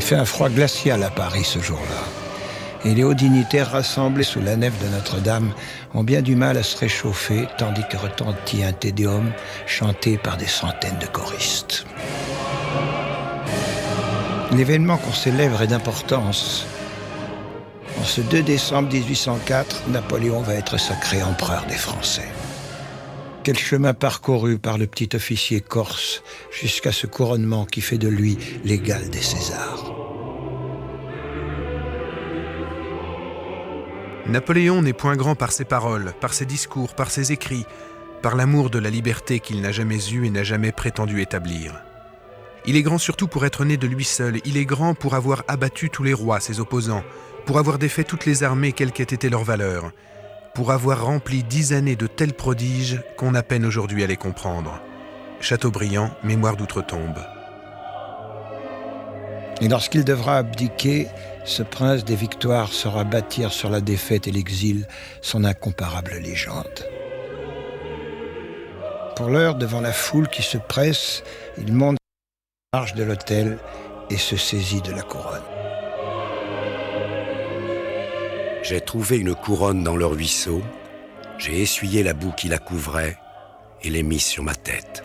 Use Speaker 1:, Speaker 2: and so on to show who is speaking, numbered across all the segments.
Speaker 1: fait un froid glacial à Paris ce jour-là. Et les hauts dignitaires rassemblés sous la nef de Notre-Dame ont bien du mal à se réchauffer, tandis que retentit un Te Deum chanté par des centaines de choristes. L'événement qu'on célèbre est d'importance. En ce 2 décembre 1804, Napoléon va être sacré empereur des Français. Quel chemin parcouru par le petit officier corse jusqu'à ce couronnement qui fait de lui l'égal des Césars.
Speaker 2: Napoléon n'est point grand par ses paroles, par ses discours, par ses écrits, par l'amour de la liberté qu'il n'a jamais eue et n'a jamais prétendu établir. Il est grand surtout pour être né de lui seul, il est grand pour avoir abattu tous les rois, ses opposants, pour avoir défait toutes les armées quelle qu'ait été leur valeur, pour avoir rempli 10 années de tels prodiges qu'on a peine aujourd'hui à les comprendre. Chateaubriand, Mémoire d'outre-tombe.
Speaker 1: Et lorsqu'il devra abdiquer, ce prince des victoires saura bâtir sur la défaite et l'exil son incomparable légende. Pour l'heure, devant la foule qui se presse, il monte la marche de l'autel et se saisit de la couronne.
Speaker 3: J'ai trouvé une couronne dans le ruisseau, j'ai essuyé la boue qui la couvrait et l'ai mise sur ma tête.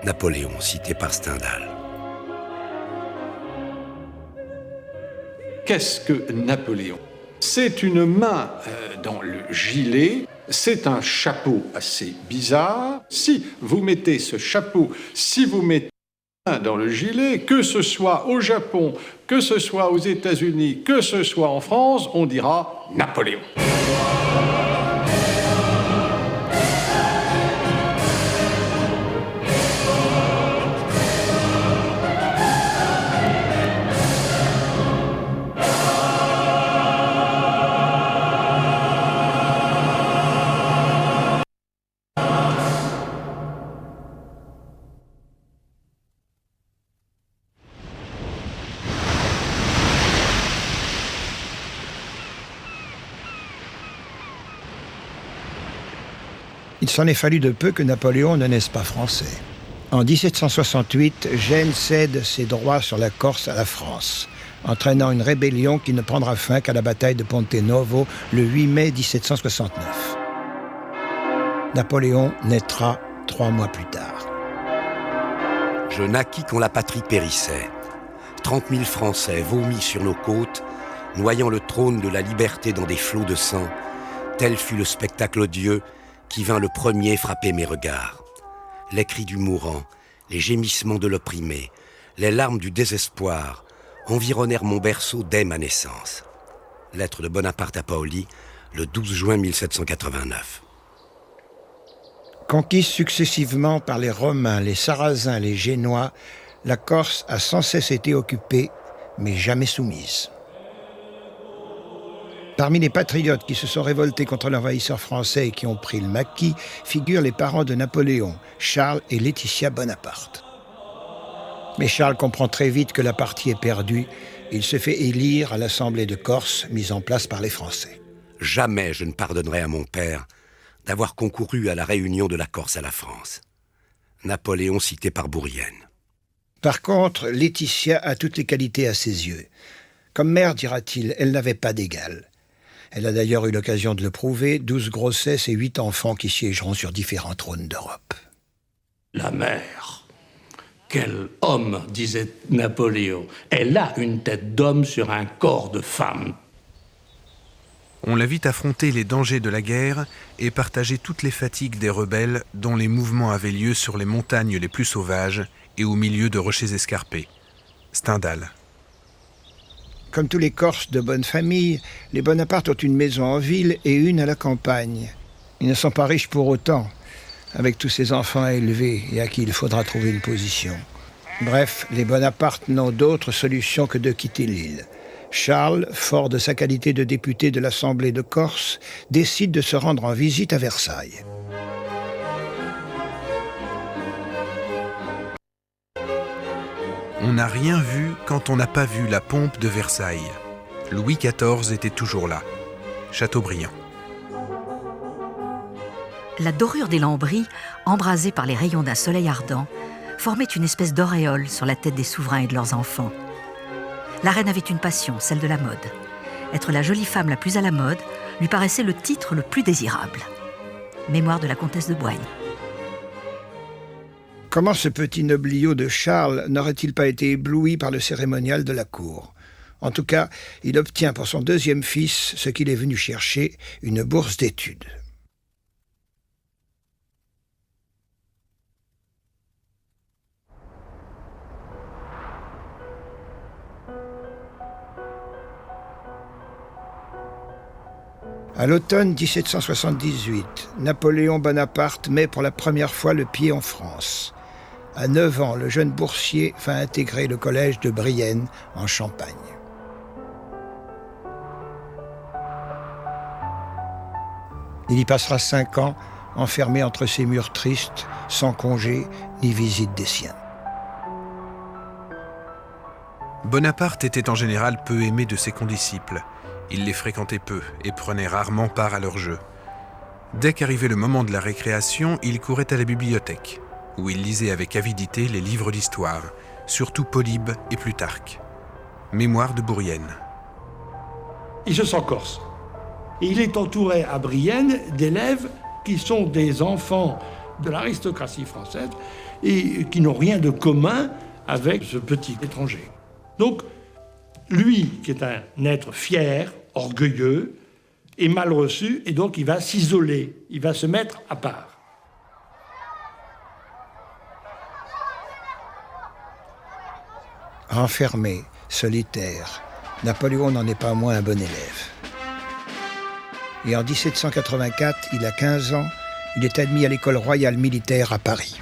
Speaker 3: Napoléon, cité par Stendhal.
Speaker 4: Qu'est-ce que Napoléon? C'est une main dans le gilet, c'est un chapeau assez bizarre. Si vous mettez ce chapeau, si vous mettez la main dans le gilet, que ce soit au Japon, que ce soit aux États-Unis, que ce soit en France, on dira Napoléon.
Speaker 1: Il s'en est fallu de peu que Napoléon ne naisse pas français. En 1768, Gênes cède ses droits sur la Corse à la France, entraînant une rébellion qui ne prendra fin qu'à la bataille de Ponte Novo le 8 mai 1769. Napoléon naîtra 3 mois plus tard.
Speaker 3: Je naquis quand la patrie périssait. 30 000 Français vomis sur nos côtes, noyant le trône de la liberté dans des flots de sang. Tel fut le spectacle odieux qui vint le premier frapper mes regards. Les cris du mourant, les gémissements de l'opprimé, les larmes du désespoir environnèrent mon berceau dès ma naissance. Lettre de Bonaparte à Paoli, le 12 juin 1789.
Speaker 1: Conquise successivement par les Romains, les Sarrasins, les Génois, la Corse a sans cesse été occupée, mais jamais soumise. Parmi les patriotes qui se sont révoltés contre l'envahisseur français et qui ont pris le maquis, figurent les parents de Napoléon, Charles et Laetitia Bonaparte. Mais Charles comprend très vite que la partie est perdue. Il se fait élire à l'Assemblée de Corse, mise en place par les Français.
Speaker 3: Jamais je ne pardonnerai à mon père d'avoir concouru à la réunion de la Corse à la France. Napoléon cité par Bourrienne.
Speaker 1: Par contre, Laetitia a toutes les qualités à ses yeux. Comme mère, dira-t-il, elle n'avait pas d'égal. Elle a d'ailleurs eu l'occasion de le prouver, 12 grossesses et 8 enfants qui siégeront sur différents trônes d'Europe.
Speaker 5: La mère, quel homme, disait Napoléon. Elle a une tête d'homme sur un corps de femme.
Speaker 2: On la vit affronter les dangers de la guerre et partager toutes les fatigues des rebelles dont les mouvements avaient lieu sur les montagnes les plus sauvages et au milieu de rochers escarpés. Stendhal.
Speaker 1: Comme tous les Corses de bonne famille, les Bonaparte ont une maison en ville et une à la campagne. Ils ne sont pas riches pour autant, avec tous ces enfants à élever et à qui il faudra trouver une position. Bref, les Bonaparte n'ont d'autre solution que de quitter l'île. Charles, fort de sa qualité de député de l'Assemblée de Corse, décide de se rendre en visite à Versailles.
Speaker 2: On n'a rien vu quand on n'a pas vu la pompe de Versailles. Louis XIV était toujours là. Chateaubriand.
Speaker 6: La dorure des lambris, embrasée par les rayons d'un soleil ardent, formait une espèce d'auréole sur la tête des souverains et de leurs enfants. La reine avait une passion, celle de la mode. Être la jolie femme la plus à la mode lui paraissait le titre le plus désirable. Mémoire de la comtesse de Boigne.
Speaker 1: Comment ce petit nobliau de Charles n'aurait-il pas été ébloui par le cérémonial de la cour ? En tout cas, il obtient pour son deuxième fils ce qu'il est venu chercher, une bourse d'études. À l'automne 1778, Napoléon Bonaparte met pour la première fois le pied en France. À 9 ans, le jeune boursier va intégrer le collège de Brienne, en Champagne. Il y passera 5 ans, enfermé entre ces murs tristes, sans congé ni visite des siens.
Speaker 2: Bonaparte était en général peu aimé de ses condisciples. Il les fréquentait peu et prenait rarement part à leurs jeux. Dès qu'arrivait le moment de la récréation, il courait à la bibliothèque, où il lisait avec avidité les livres d'histoire, surtout Polybe et Plutarque. Mémoire de Bourrienne.
Speaker 5: Il se sent corse. Et il est entouré à Brienne d'élèves qui sont des enfants de l'aristocratie française et qui n'ont rien de commun avec ce petit étranger. Donc, lui, qui est un être fier, orgueilleux, est mal reçu et donc il va s'isoler, il va se mettre à part.
Speaker 1: Renfermé, solitaire, Napoléon n'en est pas moins un bon élève. Et en 1784, il a 15 ans, il est admis à l'école royale militaire à Paris.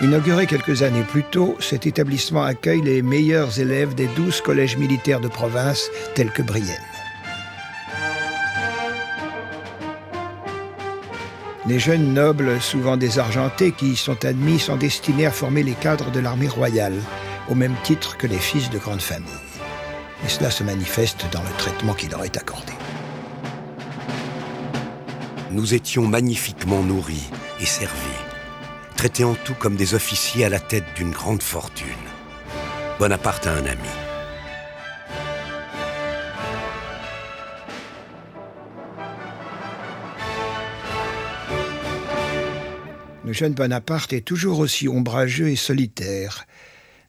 Speaker 1: Inauguré quelques années plus tôt, cet établissement accueille les meilleurs élèves des 12 collèges militaires de province, tels que Brienne. Les jeunes nobles, souvent désargentés, qui y sont admis, sont destinés à former les cadres de l'armée royale, au même titre que les fils de grandes familles. Et cela se manifeste dans le traitement qui leur est accordé.
Speaker 3: Nous étions magnifiquement nourris et servis, traités en tout comme des officiers à la tête d'une grande fortune. Bonaparte a un ami.
Speaker 1: Le jeune Bonaparte est toujours aussi ombrageux et solitaire,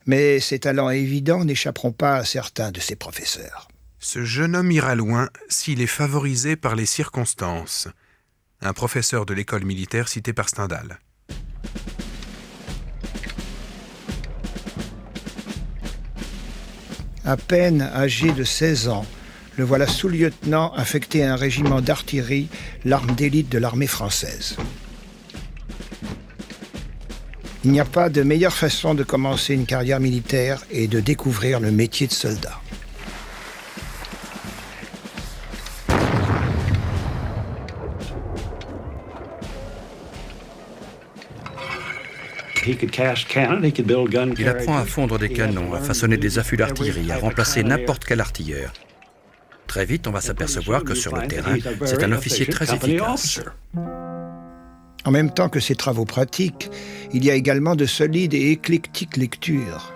Speaker 1: mais ses talents évidents n'échapperont pas à certains de ses professeurs.
Speaker 2: Ce jeune homme ira loin s'il est favorisé par les circonstances. Un professeur de l'école militaire cité par Stendhal.
Speaker 1: À peine âgé de 16 ans, le voilà sous-lieutenant affecté à un régiment d'artillerie, l'arme d'élite de l'armée française. Il n'y a pas de meilleure façon de commencer une carrière militaire et de découvrir le métier de soldat.
Speaker 7: Il apprend à fondre des canons, à façonner des affûts d'artillerie, à remplacer n'importe quel artilleur. Très vite, on va s'apercevoir que sur le terrain, c'est un officier très efficace.
Speaker 1: En même temps que ces travaux pratiques, il y a également de solides et éclectiques lectures.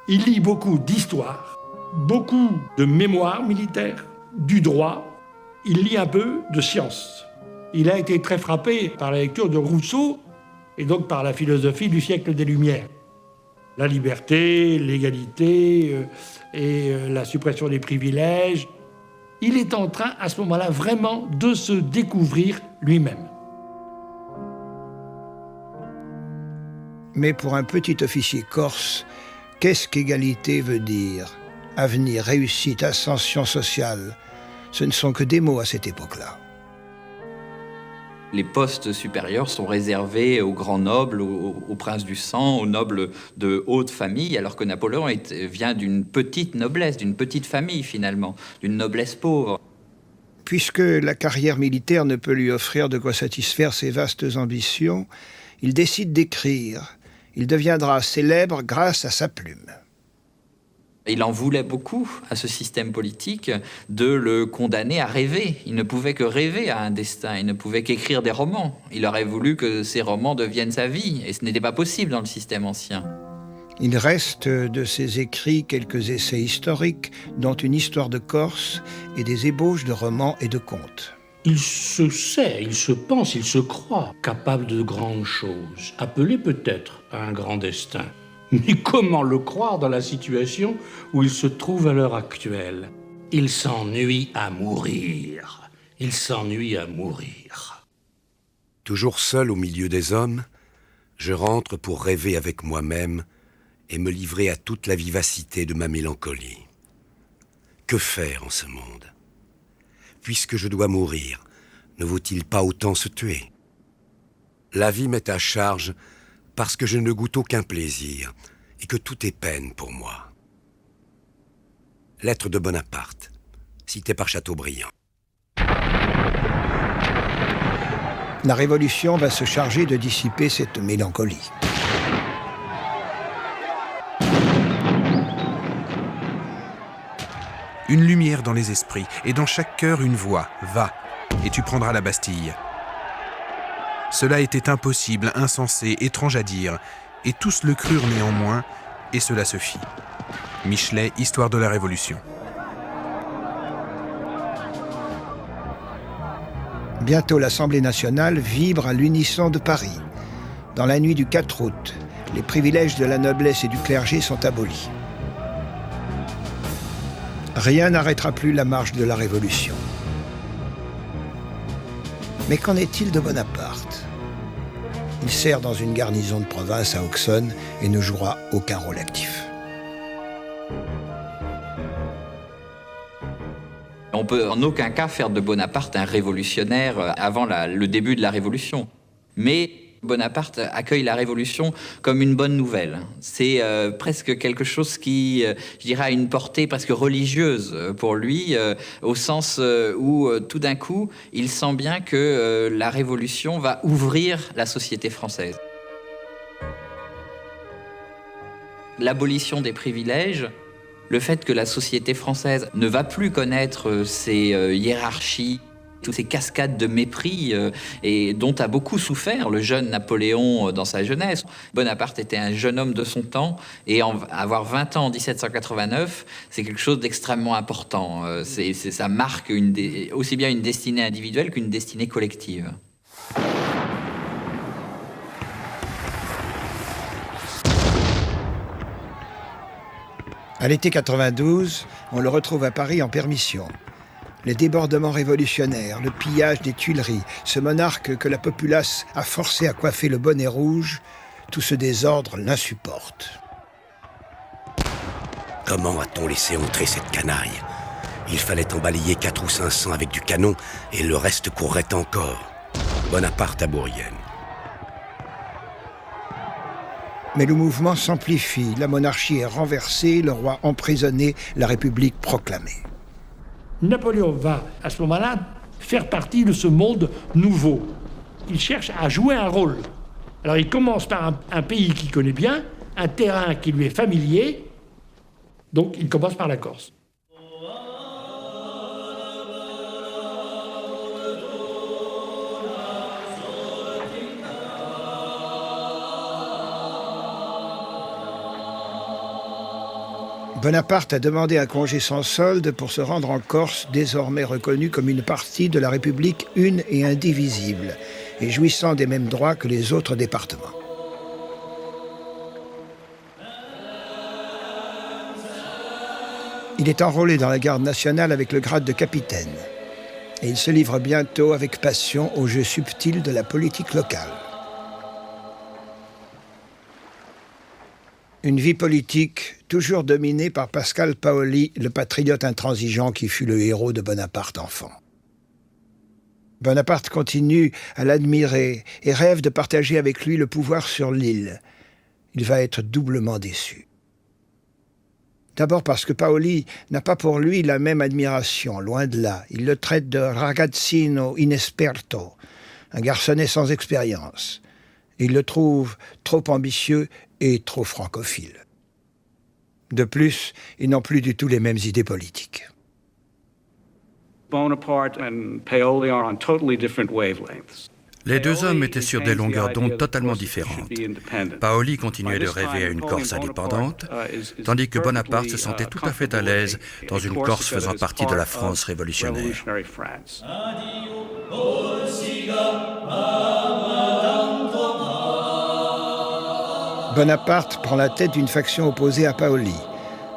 Speaker 5: Il lit beaucoup d'histoire, beaucoup de mémoire militaire, du droit. Il lit un peu de science. Il a été très frappé par la lecture de Rousseau et donc par la philosophie du siècle des Lumières. La liberté, l'égalité et la suppression des privilèges. Il est en train, à ce moment-là, vraiment de se découvrir lui-même.
Speaker 1: Mais pour un petit officier corse, qu'est-ce qu'égalité veut dire ? Avenir, réussite, ascension sociale, ce ne sont que des mots à cette époque-là.
Speaker 8: Les postes supérieurs sont réservés aux grands nobles, aux princes du sang, aux nobles de haute famille, alors que Napoléon vient d'une petite noblesse, d'une petite famille finalement, d'une noblesse pauvre.
Speaker 1: Puisque la carrière militaire ne peut lui offrir de quoi satisfaire ses vastes ambitions, il décide d'écrire. Il deviendra célèbre grâce à sa plume.
Speaker 8: Il en voulait beaucoup à ce système politique de le condamner à rêver. Il ne pouvait que rêver à un destin, il ne pouvait qu'écrire des romans. Il aurait voulu que ces romans deviennent sa vie, et ce n'était pas possible dans le système ancien.
Speaker 1: Il reste de ses écrits quelques essais historiques, dont une histoire de Corse et des ébauches de romans et de contes.
Speaker 5: Il se sait, il se pense, il se croit capable de grandes choses, appelé peut-être à un grand destin. Mais comment le croire dans la situation où il se trouve à l'heure actuelle? Il s'ennuie à mourir. Il s'ennuie à mourir.
Speaker 3: Toujours seul au milieu des hommes, je rentre pour rêver avec moi-même et me livrer à toute la vivacité de ma mélancolie. Que faire en ce monde? Puisque je dois mourir, ne vaut-il pas autant se tuer? La vie m'est à charge parce que je ne goûte aucun plaisir et que tout est peine pour moi. Lettre de Bonaparte, citée par Chateaubriand.
Speaker 1: La Révolution va se charger de dissiper cette mélancolie.
Speaker 2: Une lumière dans les esprits, et dans chaque cœur une voix. Va, et tu prendras la Bastille. Cela était impossible, insensé, étrange à dire, et tous le crurent néanmoins, et cela se fit. Michelet, Histoire de la Révolution.
Speaker 1: Bientôt, l'Assemblée nationale vibre à l'unisson de Paris. Dans la nuit du 4 août, les privilèges de la noblesse et du clergé sont abolis. Rien n'arrêtera plus la marche de la Révolution. Mais qu'en est-il de Bonaparte? Il sert dans une garnison de province à Auxonne et ne jouera aucun rôle actif.
Speaker 8: On peut en aucun cas faire de Bonaparte un révolutionnaire avant le début de la Révolution. Mais Bonaparte accueille la Révolution comme une bonne nouvelle. C'est presque quelque chose qui, je dirais, a une portée presque religieuse pour lui, au sens où tout d'un coup, il sent bien que la Révolution va ouvrir la société française. L'abolition des privilèges, le fait que la société française ne va plus connaître ces hiérarchies, toutes ces cascades de mépris et dont a beaucoup souffert le jeune Napoléon dans sa jeunesse. Bonaparte était un jeune homme de son temps et avoir 20 ans en 1789, c'est quelque chose d'extrêmement important. Ça marque aussi bien une destinée individuelle qu'une destinée collective.
Speaker 1: À l'été 92, on le retrouve à Paris en permission. Les débordements révolutionnaires, le pillage des Tuileries, ce monarque que la populace a forcé à coiffer le bonnet rouge, tout ce désordre l'insupporte.
Speaker 3: Comment a-t-on laissé entrer cette canaille? Il fallait en balayer 400 ou 500 avec du canon et le reste courrait encore. Bonaparte à Bourrienne.
Speaker 1: Mais le mouvement s'amplifie, la monarchie est renversée, le roi emprisonné, la République proclamée.
Speaker 5: Napoléon va, à ce moment-là, faire partie de ce monde nouveau. Il cherche à jouer un rôle. Alors il commence par un pays qu'il connaît bien, un terrain qui lui est familier, donc il commence par la Corse.
Speaker 1: Bonaparte a demandé un congé sans solde pour se rendre en Corse, désormais reconnue comme une partie de la République une et indivisible, et jouissant des mêmes droits que les autres départements. Il est enrôlé dans la garde nationale avec le grade de capitaine, et il se livre bientôt avec passion au jeu subtil de la politique locale. Une vie politique toujours dominée par Pascal Paoli, le patriote intransigeant qui fut le héros de Bonaparte enfant. Bonaparte continue à l'admirer et rêve de partager avec lui le pouvoir sur l'île. Il va être doublement déçu. D'abord parce que Paoli n'a pas pour lui la même admiration, loin de là. Il le traite de ragazzino inesperto, un garçonnet sans expérience. Il le trouve trop ambitieux et trop francophile. De plus, ils n'ont plus du tout les mêmes idées politiques.
Speaker 9: Bonaparte and Paoli are on totally different wavelengths.
Speaker 7: Les deux hommes étaient sur des longueurs d'onde totalement différentes. Paoli continuait de rêver à une Corse indépendante, tandis que Bonaparte se sentait tout à fait à l'aise dans une Corse faisant partie de la France révolutionnaire.
Speaker 1: Bonaparte prend la tête d'une faction opposée à Paoli,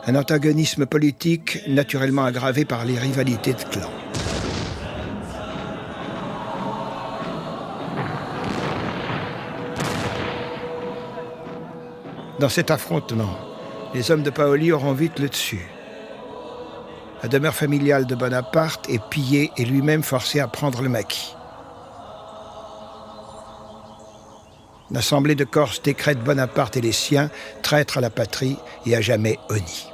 Speaker 1: un antagonisme politique naturellement aggravé par les rivalités de clans. Dans cet affrontement, les hommes de Paoli auront vite le dessus. La demeure familiale de Bonaparte est pillée et lui-même forcé à prendre le maquis. L'Assemblée de Corse décrète Bonaparte et les siens traîtres à la patrie et à jamais honnis.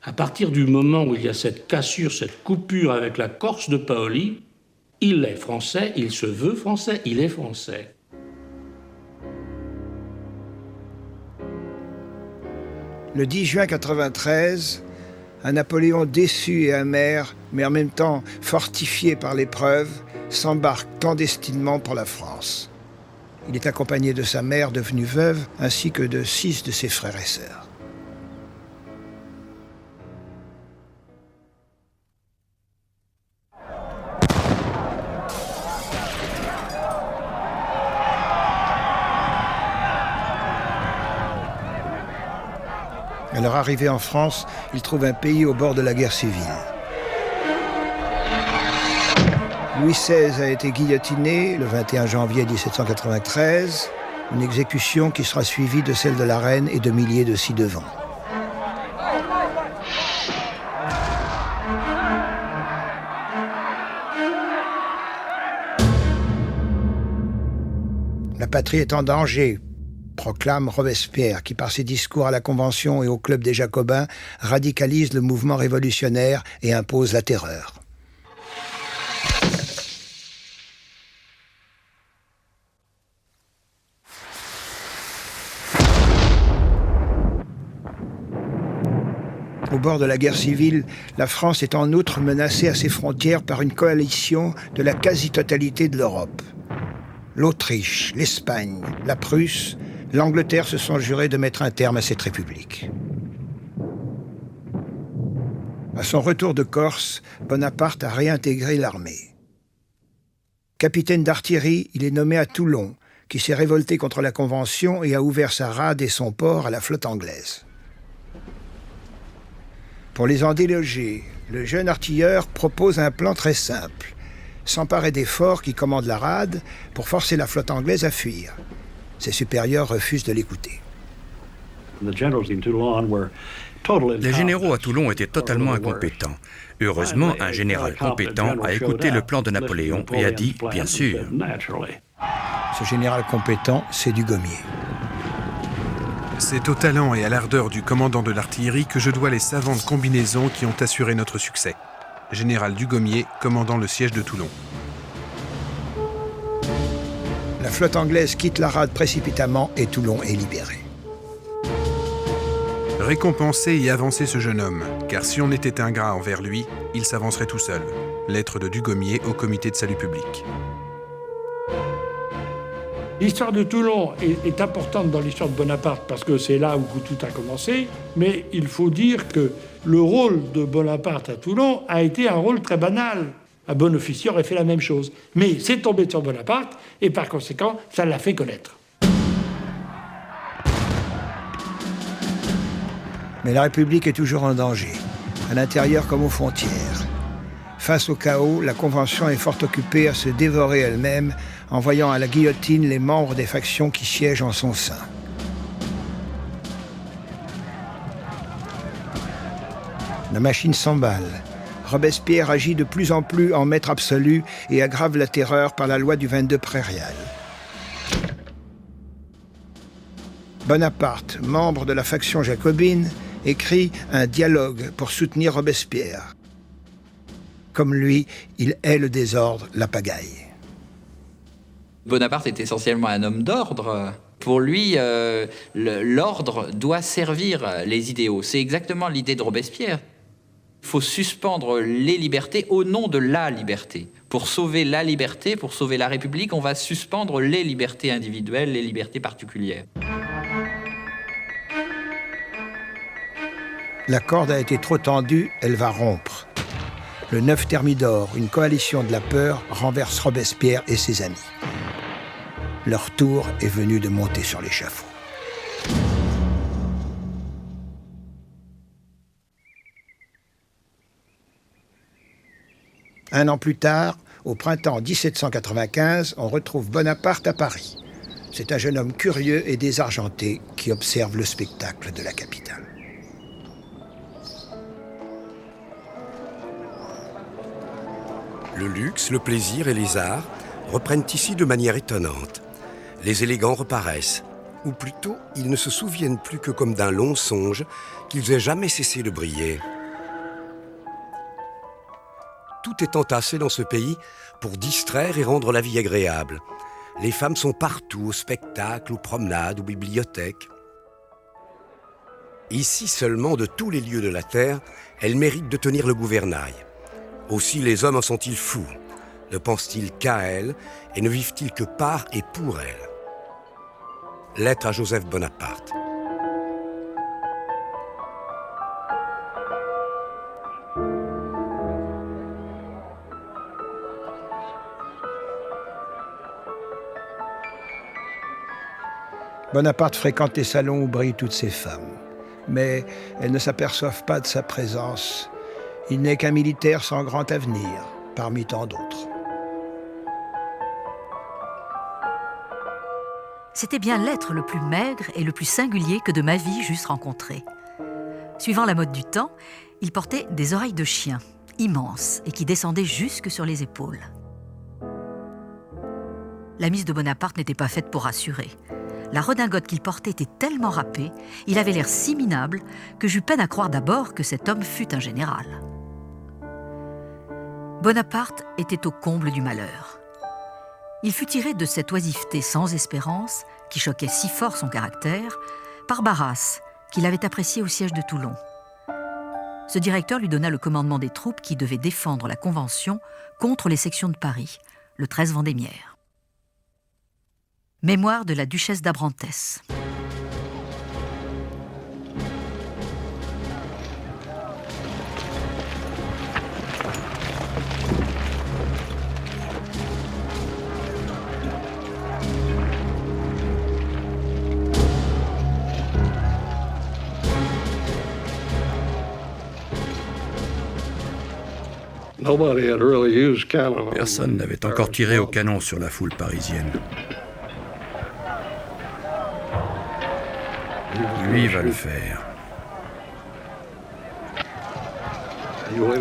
Speaker 5: À partir du moment où il y a cette cassure, cette coupure avec la Corse de Paoli, il est français, il se veut français, il est français.
Speaker 1: Le 10 juin 1993, un Napoléon déçu et amer, mais en même temps fortifié par l'épreuve, s'embarque clandestinement pour la France. Il est accompagné de sa mère devenue veuve, ainsi que de 6 de ses frères et sœurs. À leur arrivée en France, ils trouvent un pays au bord de la guerre civile. Louis XVI a été guillotiné le 21 janvier 1793, une exécution qui sera suivie de celle de la reine et de milliers de ci-devant. La patrie est en danger, proclame Robespierre, qui par ses discours à la Convention et au Club des Jacobins radicalise le mouvement révolutionnaire et impose la terreur. Au bord de la guerre civile, la France est en outre menacée à ses frontières par une coalition de la quasi-totalité de l'Europe. L'Autriche, l'Espagne, la Prusse, l'Angleterre se sont jurés de mettre un terme à cette république. À son retour de Corse, Bonaparte a réintégré l'armée. Capitaine d'artillerie, il est nommé à Toulon, qui s'est révolté contre la Convention et a ouvert sa rade et son port à la flotte anglaise. Pour les en déloger, le jeune artilleur propose un plan très simple. S'emparer des forts qui commandent la rade pour forcer la flotte anglaise à fuir. Ses supérieurs refusent de l'écouter.
Speaker 7: Les généraux à Toulon étaient totalement incompétents. Heureusement, un général compétent a écouté le plan de Napoléon et a dit « bien sûr ».
Speaker 1: Ce général compétent, c'est Dugommier.
Speaker 2: C'est au talent et à l'ardeur du commandant de l'artillerie que je dois les savantes combinaisons qui ont assuré notre succès. Général Dugommier, commandant le siège de Toulon.
Speaker 1: La flotte anglaise quitte la rade précipitamment et Toulon est libéré.
Speaker 2: Récompenser et avancer ce jeune homme, car si on était ingrat envers lui, il s'avancerait tout seul. Lettre de Dugommier au comité de salut public.
Speaker 5: L'histoire de Toulon est importante dans l'histoire de Bonaparte parce que c'est là où tout a commencé, mais il faut dire que le rôle de Bonaparte à Toulon a été un rôle très banal. Un bon officier aurait fait la même chose. Mais c'est tombé sur Bonaparte et par conséquent, ça l'a fait connaître.
Speaker 1: Mais la République est toujours en danger, à l'intérieur comme aux frontières. Face au chaos, la Convention est fort occupée à se dévorer elle-même, envoyant à la guillotine les membres des factions qui siègent en son sein. La machine s'emballe. Robespierre agit de plus en plus en maître absolu et aggrave la terreur par la loi du 22 prairial. Bonaparte, membre de la faction jacobine, écrit un dialogue pour soutenir Robespierre. Comme lui, il hait le désordre, la pagaille.
Speaker 8: Bonaparte est essentiellement un homme d'ordre. Pour lui, l'ordre doit servir les idéaux. C'est exactement l'idée de Robespierre. Il faut suspendre les libertés au nom de la liberté. Pour sauver la liberté, pour sauver la République, on va suspendre les libertés individuelles, les libertés particulières.
Speaker 1: La corde a été trop tendue, elle va rompre. Le 9 Thermidor, une coalition de la peur, renverse Robespierre et ses amis. Leur tour est venu de monter sur l'échafaud. Un an plus tard, au printemps 1795, on retrouve Bonaparte à Paris. C'est un jeune homme curieux et désargenté qui observe le spectacle de la capitale.
Speaker 3: Le luxe, le plaisir et les arts reprennent ici de manière étonnante. Les élégants reparaissent, ou plutôt, ils ne se souviennent plus que comme d'un long songe qu'ils aient jamais cessé de briller. Tout est entassé dans ce pays pour distraire et rendre la vie agréable. Les femmes sont partout, au spectacle, aux promenades, aux bibliothèques. Ici seulement, de tous les lieux de la terre, elles méritent de tenir le gouvernail. Aussi les hommes en sont-ils fous? Ne pensent-ils qu'à elles et ne vivent-ils que par et pour elles? Lettre à Joseph Bonaparte.
Speaker 1: Bonaparte fréquente les salons où brillent toutes ces femmes. Mais elles ne s'aperçoivent pas de sa présence. Il n'est qu'un militaire sans grand avenir, parmi tant d'autres.
Speaker 6: C'était bien l'être le plus maigre et le plus singulier que de ma vie j'eusse rencontré. Suivant la mode du temps, il portait des oreilles de chien, immenses et qui descendaient jusque sur les épaules. La mise de Bonaparte n'était pas faite pour rassurer. La redingote qu'il portait était tellement râpée, il avait l'air si minable que j'eus peine à croire d'abord que cet homme fût un général. Bonaparte était au comble du malheur. Il fut tiré de cette oisiveté sans espérance, qui choquait si fort son caractère, par Barras, qu'il avait apprécié au siège de Toulon. Ce directeur lui donna le commandement des troupes qui devaient défendre la Convention contre les sections de Paris, le 13 Vendémiaire. Mémoire de la duchesse d'Abrantès.
Speaker 7: Personne n'avait encore tiré au canon sur la foule parisienne. Lui va le faire.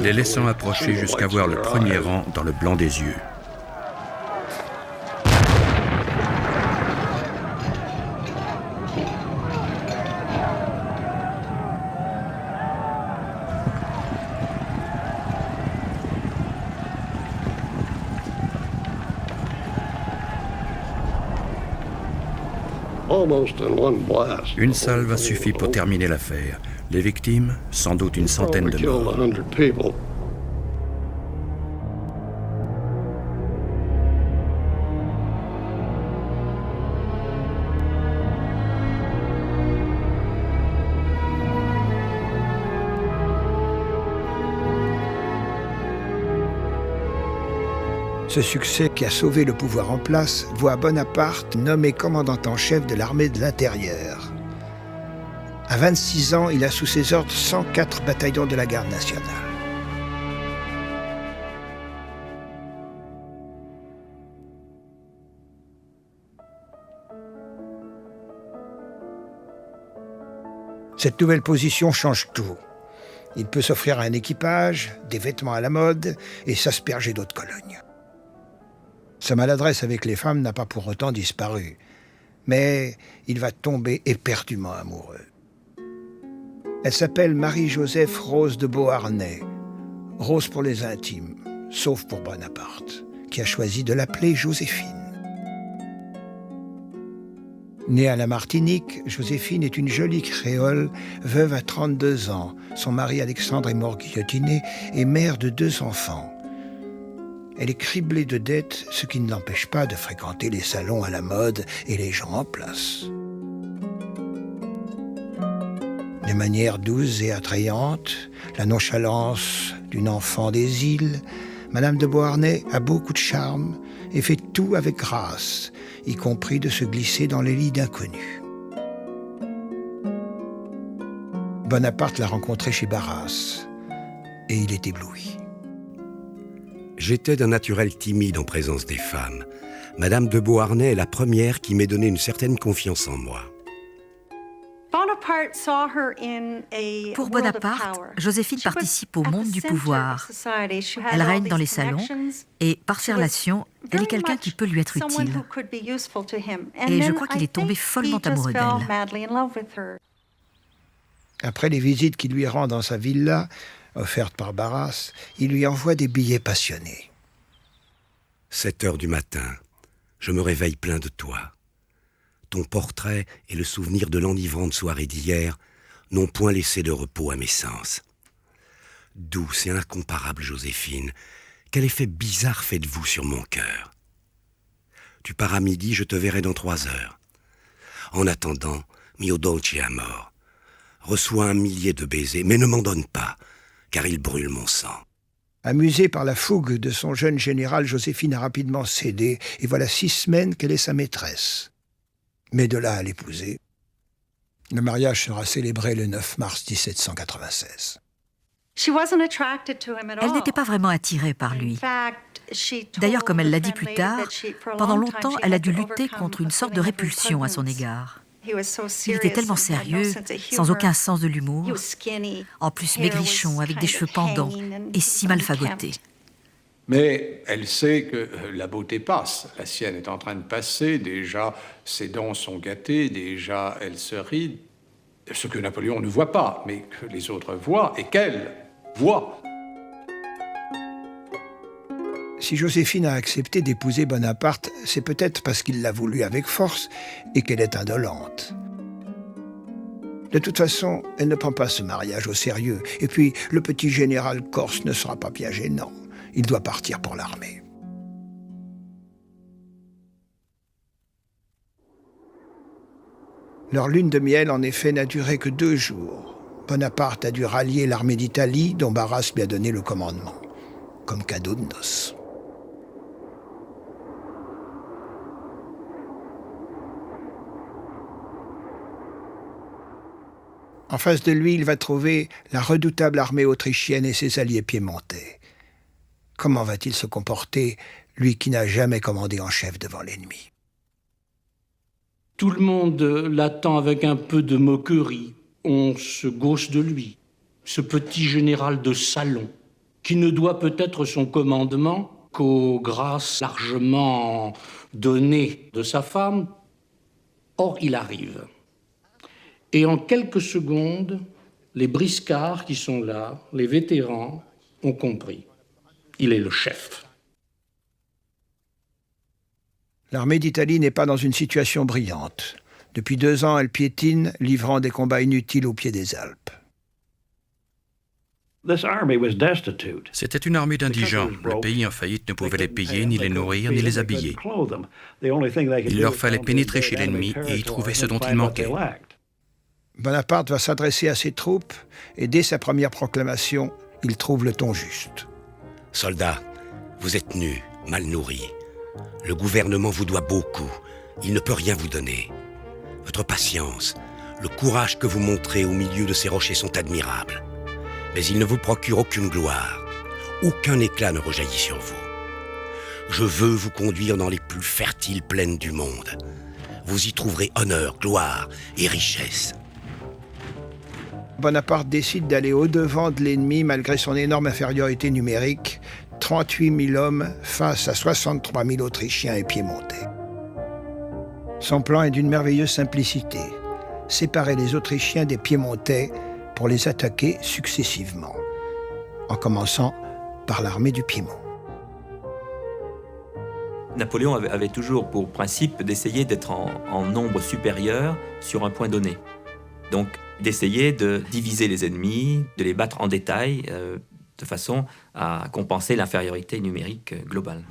Speaker 7: Les laissant approcher jusqu'à voir le premier rang dans le blanc des yeux. Une salve a suffi pour terminer l'affaire. Les victimes, sans doute une centaine de morts.
Speaker 1: Ce succès qui a sauvé le pouvoir en place voit Bonaparte nommé commandant en chef de l'armée de l'intérieur. À 26 ans, il a sous ses ordres 104 bataillons de la garde nationale. Cette nouvelle position change tout. Il peut s'offrir un équipage, des vêtements à la mode et s'asperger d'eau de Cologne. Sa maladresse avec les femmes n'a pas pour autant disparu, mais il va tomber éperdument amoureux. Elle s'appelle Marie-Joseph Rose de Beauharnais, Rose pour les intimes, sauf pour Bonaparte, qui a choisi de l'appeler Joséphine. Née à la Martinique, Joséphine est une jolie créole, veuve à 32 ans. Son mari Alexandre est mort guillotiné et mère de 2 enfants. Elle est criblée de dettes, ce qui ne l'empêche pas de fréquenter les salons à la mode et les gens en place. De manière douce et attrayante, la nonchalance d'une enfant des îles, Madame de Beauharnais a beaucoup de charme et fait tout avec grâce, y compris de se glisser dans les lits d'inconnus. Bonaparte l'a rencontré chez Barras et il est ébloui.
Speaker 3: J'étais d'un naturel timide en présence des femmes. Madame de Beauharnais est la première qui m'ait donné une certaine confiance en moi.
Speaker 6: Pour Bonaparte, Joséphine participe au monde du pouvoir. Elle règne dans les salons et, par ses relations, elle est quelqu'un qui peut lui être utile. Et je crois qu'il est tombé follement amoureux d'elle.
Speaker 1: Après les visites qu'il lui rend dans sa villa, offerte par Barras, il lui envoie des billets passionnés.
Speaker 3: 7 heures du matin, je me réveille plein de toi. Ton portrait et le souvenir de l'enivrante soirée d'hier n'ont point laissé de repos à mes sens. Douce et incomparable Joséphine, quel effet bizarre faites-vous sur mon cœur. Tu pars à midi, je te verrai dans 3 heures. En attendant, mio dolce amor, reçois 1 millier de baisers, mais ne m'en donne pas, car ils brûlent mon sang.
Speaker 1: Amusée par la fougue de son jeune général, Joséphine a rapidement cédé, et voilà 6 semaines qu'elle est sa maîtresse. Mais de là à l'épouser, le mariage sera célébré le 9 mars 1796.
Speaker 6: Elle n'était pas vraiment attirée par lui. D'ailleurs, comme elle l'a dit plus tard, pendant longtemps, elle a dû lutter contre une sorte de répulsion à son égard. Il était tellement sérieux, sans aucun sens de l'humour, en plus maigrichon, avec des cheveux pendants et si mal fagotés.
Speaker 4: Mais elle sait que la beauté passe. La sienne est en train de passer. Déjà, ses dents sont gâtées. Déjà, elle se rit. Ce que Napoléon ne voit pas, mais que les autres voient et qu'elle voit.
Speaker 1: Si Joséphine a accepté d'épouser Bonaparte, c'est peut-être parce qu'il l'a voulu avec force et qu'elle est indolente. De toute façon, elle ne prend pas ce mariage au sérieux. Et puis, le petit général corse ne sera pas bien gênant. Il doit partir pour l'armée. Leur lune de miel, en effet, n'a duré que 2 jours. Bonaparte a dû rallier l'armée d'Italie, dont Barras lui a donné le commandement, comme cadeau de noces. En face de lui, il va trouver la redoutable armée autrichienne et ses alliés piémontais. Comment va-t-il se comporter, lui qui n'a jamais commandé en chef devant l'ennemi?
Speaker 5: Tout le monde l'attend avec un peu de moquerie. On se gauche de lui, ce petit général de salon, qui ne doit peut-être son commandement qu'aux grâces largement données de sa femme. Or, il arrive. Et en quelques secondes, les briscards qui sont là, les vétérans, ont compris. Il est le chef.
Speaker 1: L'armée d'Italie n'est pas dans une situation brillante. Depuis 2 ans, elle piétine, livrant des combats inutiles au pied des Alpes.
Speaker 7: C'était une armée d'indigents. Le pays en faillite ne pouvait les payer, ni les nourrir, ni les habiller. Il leur fallait pénétrer chez l'ennemi et y trouver ce dont il manquait.
Speaker 1: Bonaparte va s'adresser à ses troupes et dès sa première proclamation, il trouve le ton juste.
Speaker 3: Soldats, vous êtes nus, mal nourris. Le gouvernement vous doit beaucoup. Il ne peut rien vous donner. Votre patience, le courage que vous montrez au milieu de ces rochers sont admirables. Mais ils ne vous procurent aucune gloire. Aucun éclat ne rejaillit sur vous. Je veux vous conduire dans les plus fertiles plaines du monde. Vous y trouverez honneur, gloire et richesse.
Speaker 1: Bonaparte décide d'aller au-devant de l'ennemi malgré son énorme infériorité numérique, 38 000 hommes face à 63 000 Autrichiens et Piémontais. Son plan est d'une merveilleuse simplicité, séparer les Autrichiens des Piémontais pour les attaquer successivement, en commençant par l'armée du Piémont.
Speaker 10: Napoléon avait toujours pour principe d'essayer d'être en nombre supérieur sur un point donné. Donc d'essayer de diviser les ennemis, de les battre en détail, de façon à compenser l'infériorité numérique globale.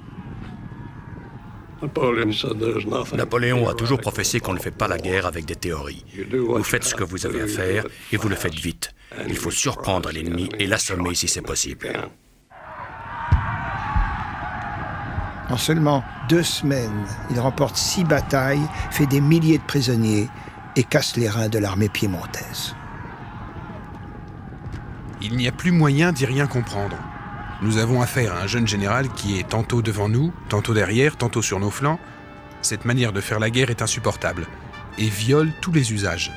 Speaker 7: Napoléon a toujours professé qu'on ne fait pas la guerre avec des théories. Vous faites ce que vous avez à faire et vous le faites vite. Il faut surprendre l'ennemi et l'assommer si c'est possible.
Speaker 1: En seulement 2 semaines, il remporte 6 batailles, fait des milliers de prisonniers et casse les reins de l'armée piémontaise.
Speaker 2: Il n'y a plus moyen d'y rien comprendre. Nous avons affaire à un jeune général qui est tantôt devant nous, tantôt derrière, tantôt sur nos flancs. Cette manière de faire la guerre est insupportable et viole tous les usages.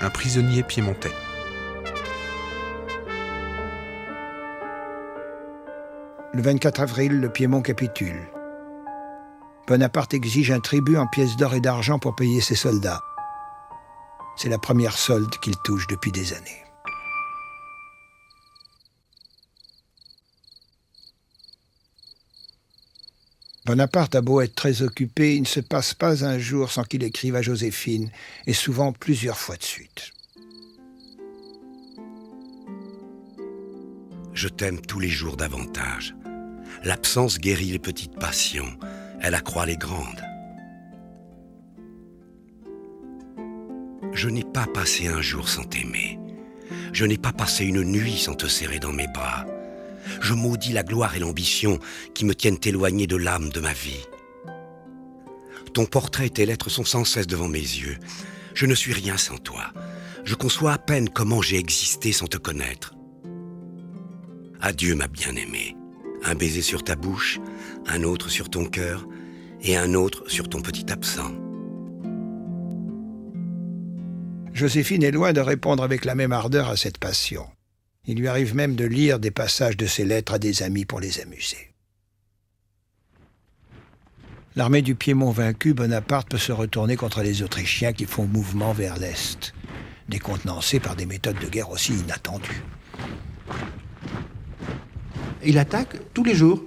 Speaker 2: Un prisonnier piémontais.
Speaker 1: Le 24 avril, le Piémont capitule. Bonaparte exige un tribut en pièces d'or et d'argent pour payer ses soldats. C'est la première solde qu'il touche depuis des années. Bonaparte a beau être très occupé, il ne se passe pas un jour sans qu'il écrive à Joséphine, et souvent plusieurs fois de suite.
Speaker 3: Je t'aime tous les jours davantage. L'absence guérit les petites passions, elle accroît les grandes. Je n'ai pas passé un jour sans t'aimer. Je n'ai pas passé une nuit sans te serrer dans mes bras. Je maudis la gloire et l'ambition qui me tiennent éloigné de l'âme de ma vie. Ton portrait et tes lettres sont sans cesse devant mes yeux. Je ne suis rien sans toi. Je conçois à peine comment j'ai existé sans te connaître. Adieu, ma bien-aimée. Un baiser sur ta bouche, un autre sur ton cœur et un autre sur ton petit absent.
Speaker 1: Joséphine est loin de répondre avec la même ardeur à cette passion. Il lui arrive même de lire des passages de ses lettres à des amis pour les amuser. L'armée du Piémont vaincue, Bonaparte peut se retourner contre les Autrichiens qui font mouvement vers l'Est, décontenancés par des méthodes de guerre aussi inattendues.
Speaker 11: Il attaque tous les jours.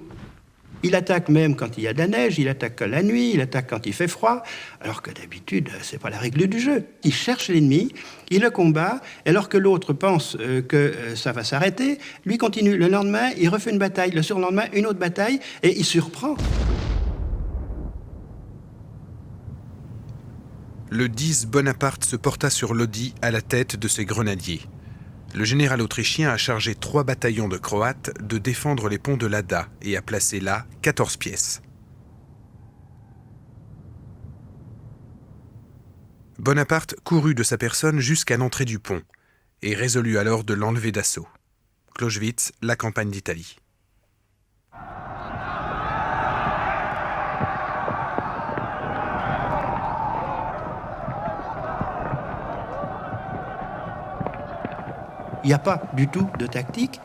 Speaker 11: Il attaque même quand il y a de la neige, il attaque la nuit, il attaque quand il fait froid, alors que d'habitude, c'est pas la règle du jeu. Il cherche l'ennemi, il le combat, et alors que l'autre pense que ça va s'arrêter, lui continue. Le lendemain, il refait une bataille, le surlendemain, une autre bataille, et il surprend.
Speaker 2: Le 10, Bonaparte se porta sur Lodi à la tête de ses grenadiers. Le général autrichien a chargé 3 bataillons de Croates de défendre les ponts de l'Adda et a placé là 14 pièces. Bonaparte courut de sa personne jusqu'à l'entrée du pont et résolut alors de l'enlever d'assaut. Clausewitz, la campagne d'Italie.
Speaker 11: Il n'y a pas du tout de tactique.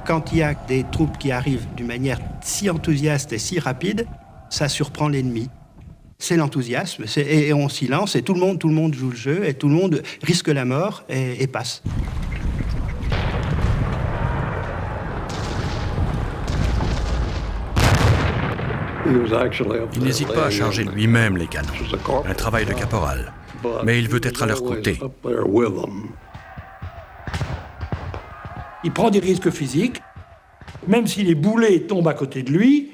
Speaker 11: Quand il y a des troupes qui arrivent d'une manière si enthousiaste et si rapide, ça surprend l'ennemi. C'est l'enthousiasme, et on s'y lance, et tout le monde joue le jeu, et tout le monde risque la mort et passe.
Speaker 7: Il n'hésite pas à charger lui-même les canons. Un travail de caporal. Mais il veut être à leur côté.
Speaker 5: Il prend des risques physiques, même si les boulets tombent à côté de lui,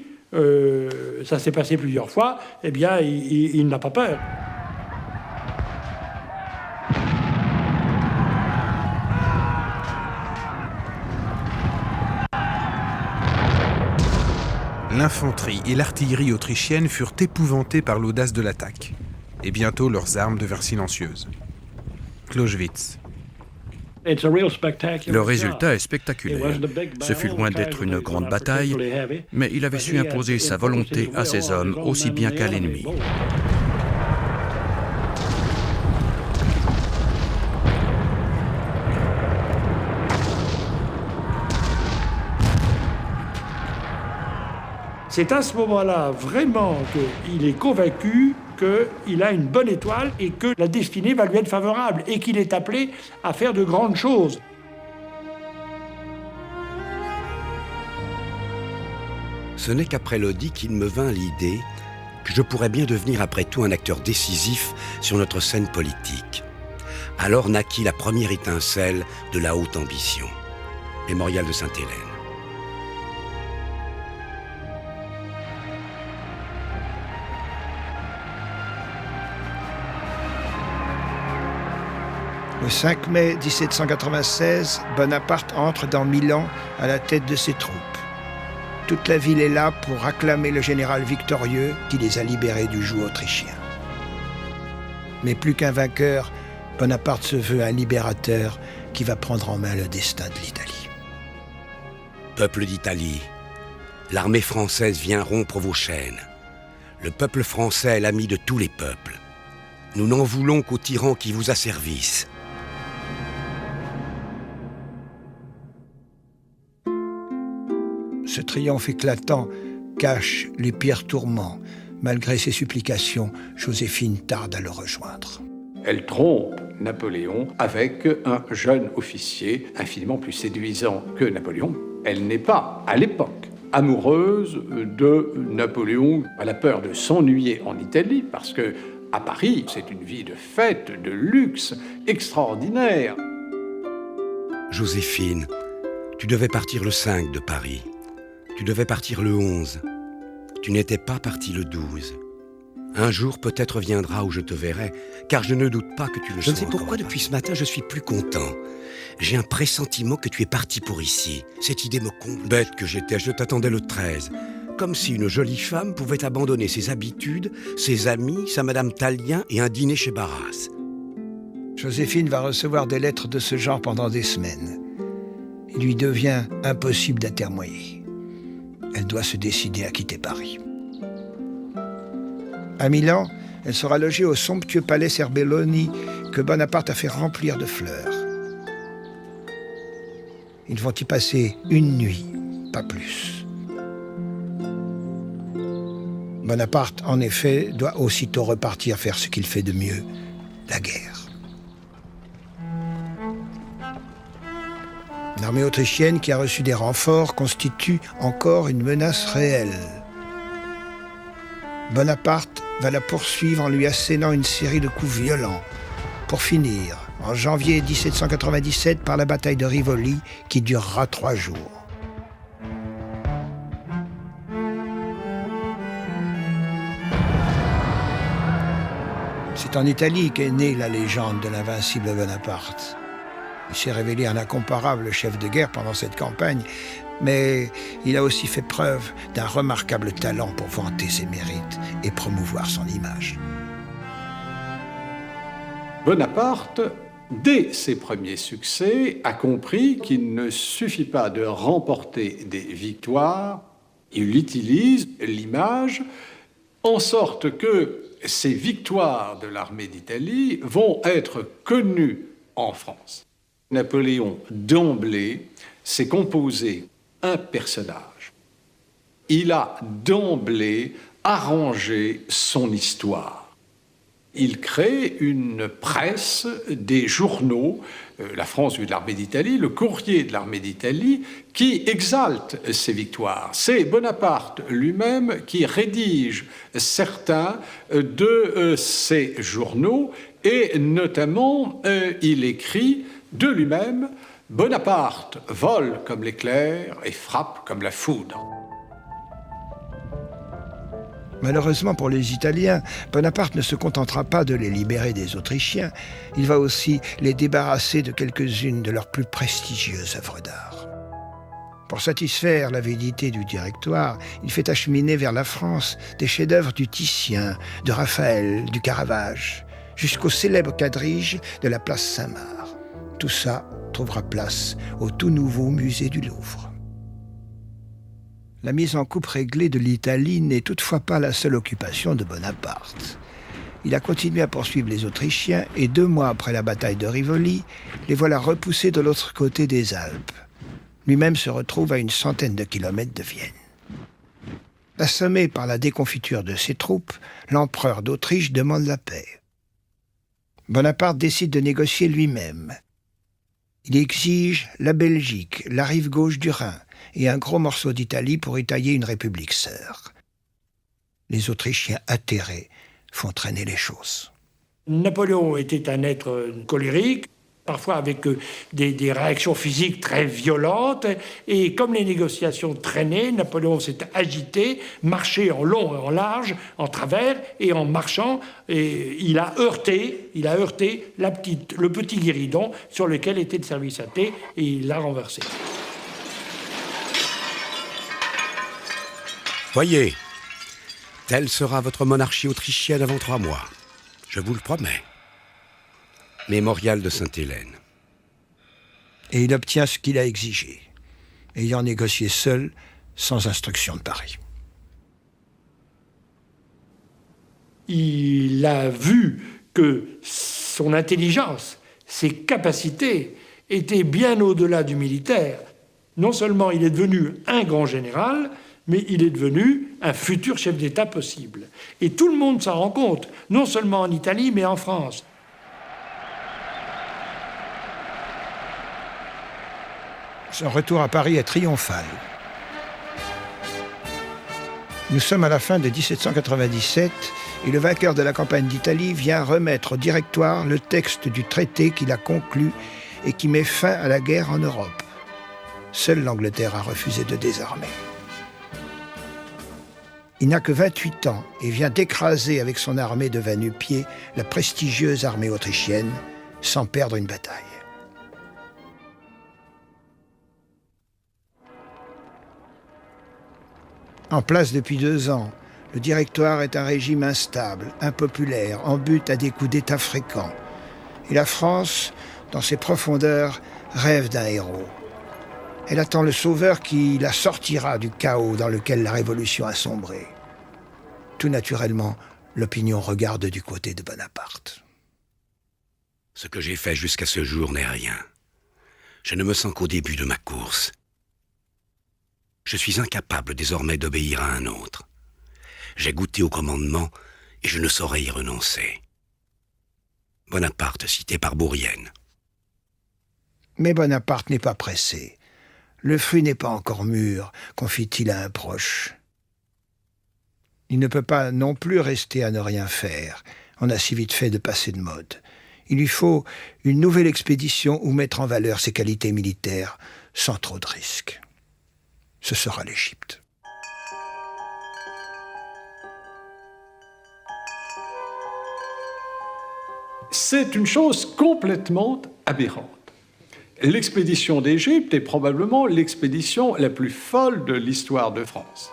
Speaker 5: ça s'est passé plusieurs fois, eh bien, il n'a pas peur.
Speaker 2: L'infanterie et l'artillerie autrichienne furent épouvantées par l'audace de l'attaque, et bientôt leurs armes devinrent silencieuses. Clausewitz.
Speaker 7: Le résultat est spectaculaire. Ce fut loin d'être une grande bataille, mais il avait su imposer sa volonté à ses hommes aussi bien qu'à l'ennemi.
Speaker 5: C'est à ce moment-là vraiment qu'il est convaincu qu'il a une bonne étoile et que la destinée va lui être favorable et qu'il est appelé à faire de grandes choses.
Speaker 3: Ce n'est qu'après Lodi qu'il me vint l'idée que je pourrais bien devenir après tout un acteur décisif sur notre scène politique. Alors naquit la première étincelle de la haute ambition. Mémorial de Sainte-Hélène.
Speaker 1: Le 5 mai 1796, Bonaparte entre dans Milan à la tête de ses troupes. Toute la ville est là pour acclamer le général victorieux qui les a libérés du joug autrichien. Mais plus qu'un vainqueur, Bonaparte se veut un libérateur qui va prendre en main le destin de l'Italie.
Speaker 3: Peuple d'Italie, l'armée française vient rompre vos chaînes. Le peuple français est l'ami de tous les peuples. Nous n'en voulons qu'aux tyrans qui vous asservissent.
Speaker 1: Ce triomphe éclatant cache les pires tourments. Malgré ses supplications, Joséphine tarde à le rejoindre.
Speaker 4: Elle trompe Napoléon avec un jeune officier infiniment plus séduisant que Napoléon. Elle n'est pas, à l'époque, amoureuse de Napoléon. Elle a peur de s'ennuyer en Italie parce que à Paris, c'est une vie de fête, de luxe extraordinaire.
Speaker 3: Joséphine, tu devais partir le 5 de Paris. Tu devais partir le 11. Tu n'étais pas parti le 12. Un jour peut-être viendra où je te verrai, car je ne doute pas que tu le sois. Je ne sais pourquoi depuis ce matin je suis plus content. J'ai un pressentiment que tu es parti pour ici. Cette idée me comble. Bête que j'étais, je t'attendais le 13. Comme si une jolie femme pouvait abandonner ses habitudes, ses amis, sa Madame Tallien et un dîner chez Barras.
Speaker 1: Joséphine va recevoir des lettres de ce genre pendant des semaines. Il lui devient impossible d'atermoyer. Elle doit se décider à quitter Paris. À Milan, elle sera logée au somptueux palais Serbelloni que Bonaparte a fait remplir de fleurs. Ils vont y passer une nuit, pas plus. Bonaparte, en effet, doit aussitôt repartir faire ce qu'il fait de mieux, la guerre. L'armée autrichienne qui a reçu des renforts constitue encore une menace réelle. Bonaparte va la poursuivre en lui assénant une série de coups violents, pour finir, en janvier 1797, par la bataille de Rivoli, qui durera 3 jours. C'est en Italie qu'est née la légende de l'invincible Bonaparte. Il s'est révélé un incomparable chef de guerre pendant cette campagne, mais il a aussi fait preuve d'un remarquable talent pour vanter ses mérites et promouvoir son image.
Speaker 4: Bonaparte, dès ses premiers succès, a compris qu'il ne suffit pas de remporter des victoires, il utilise l'image en sorte que ces victoires de l'armée d'Italie vont être connues en France. Napoléon, d'emblée, s'est composé un personnage. Il a d'emblée arrangé son histoire. Il crée une presse, des journaux, la France vue de l'armée d'Italie, le courrier de l'armée d'Italie, qui exalte ses victoires. C'est Bonaparte lui-même qui rédige certains de ces journaux et notamment il écrit de lui-même « Bonaparte vole comme l'éclair et frappe comme la foudre ».
Speaker 1: Malheureusement pour les Italiens, Bonaparte ne se contentera pas de les libérer des Autrichiens, il va aussi les débarrasser de quelques-unes de leurs plus prestigieuses œuvres d'art. Pour satisfaire l'avidité du Directoire, il fait acheminer vers la France des chefs-d'œuvre du Titien, de Raphaël, du Caravage, jusqu'au célèbre quadrige de la place Saint-Marc. Tout ça trouvera place au tout nouveau musée du Louvre. La mise en coupe réglée de l'Italie n'est toutefois pas la seule occupation de Bonaparte. Il a continué à poursuivre les Autrichiens et 2 mois après la bataille de Rivoli, les voilà repoussés de l'autre côté des Alpes. Lui-même se retrouve à une centaine de kilomètres de Vienne. Assommé par la déconfiture de ses troupes, l'empereur d'Autriche demande la paix. Bonaparte décide de négocier lui-même. Il exige la Belgique, la rive gauche du Rhin, et un gros morceau d'Italie pour y tailler une république sœur. Les Autrichiens atterrés font traîner les choses.
Speaker 5: Napoléon était un être colérique, parfois avec des réactions physiques très violentes. Et comme les négociations traînaient, Napoléon s'est agité, marché en long et en large, en travers, et en marchant, et il a heurté le petit guéridon sur lequel était le service à thé, et il l'a renversé.
Speaker 3: Voyez, telle sera votre monarchie autrichienne avant 3 mois. Je vous le promets. Mémorial de Sainte-Hélène.
Speaker 1: Et il obtient ce qu'il a exigé, ayant négocié seul, sans instruction de Paris.
Speaker 5: Il a vu que son intelligence, ses capacités étaient bien au-delà du militaire. Non seulement il est devenu un grand général, mais il est devenu un futur chef d'État possible. Et tout le monde s'en rend compte, non seulement en Italie, mais en France.
Speaker 1: Son retour à Paris est triomphal. Nous sommes à la fin de 1797 et le vainqueur de la campagne d'Italie vient remettre au directoire le texte du traité qu'il a conclu et qui met fin à la guerre en Europe. Seule l'Angleterre a refusé de désarmer. Il n'a que 28 ans et vient d'écraser avec son armée de 20 nu-pieds la prestigieuse armée autrichienne sans perdre une bataille. En place depuis 2 ans, le Directoire est un régime instable, impopulaire, en butte à des coups d'État fréquents. Et la France, dans ses profondeurs, rêve d'un héros. Elle attend le sauveur qui la sortira du chaos dans lequel la Révolution a sombré. Tout naturellement, l'opinion regarde du côté de Bonaparte.
Speaker 3: Ce que j'ai fait jusqu'à ce jour n'est rien. Je ne me sens qu'au début de ma course. Je suis incapable désormais d'obéir à un autre. J'ai goûté au commandement et je ne saurais y renoncer. Bonaparte, cité par Bourrienne.
Speaker 1: Mais Bonaparte n'est pas pressé. Le fruit n'est pas encore mûr, confie-t-il à un proche. Il ne peut pas non plus rester à ne rien faire. On a si vite fait de passer de mode. Il lui faut une nouvelle expédition où mettre en valeur ses qualités militaires sans trop de risques. Ce sera l'Égypte.
Speaker 4: C'est une chose complètement aberrante. L'expédition d'Égypte est probablement l'expédition la plus folle de l'histoire de France.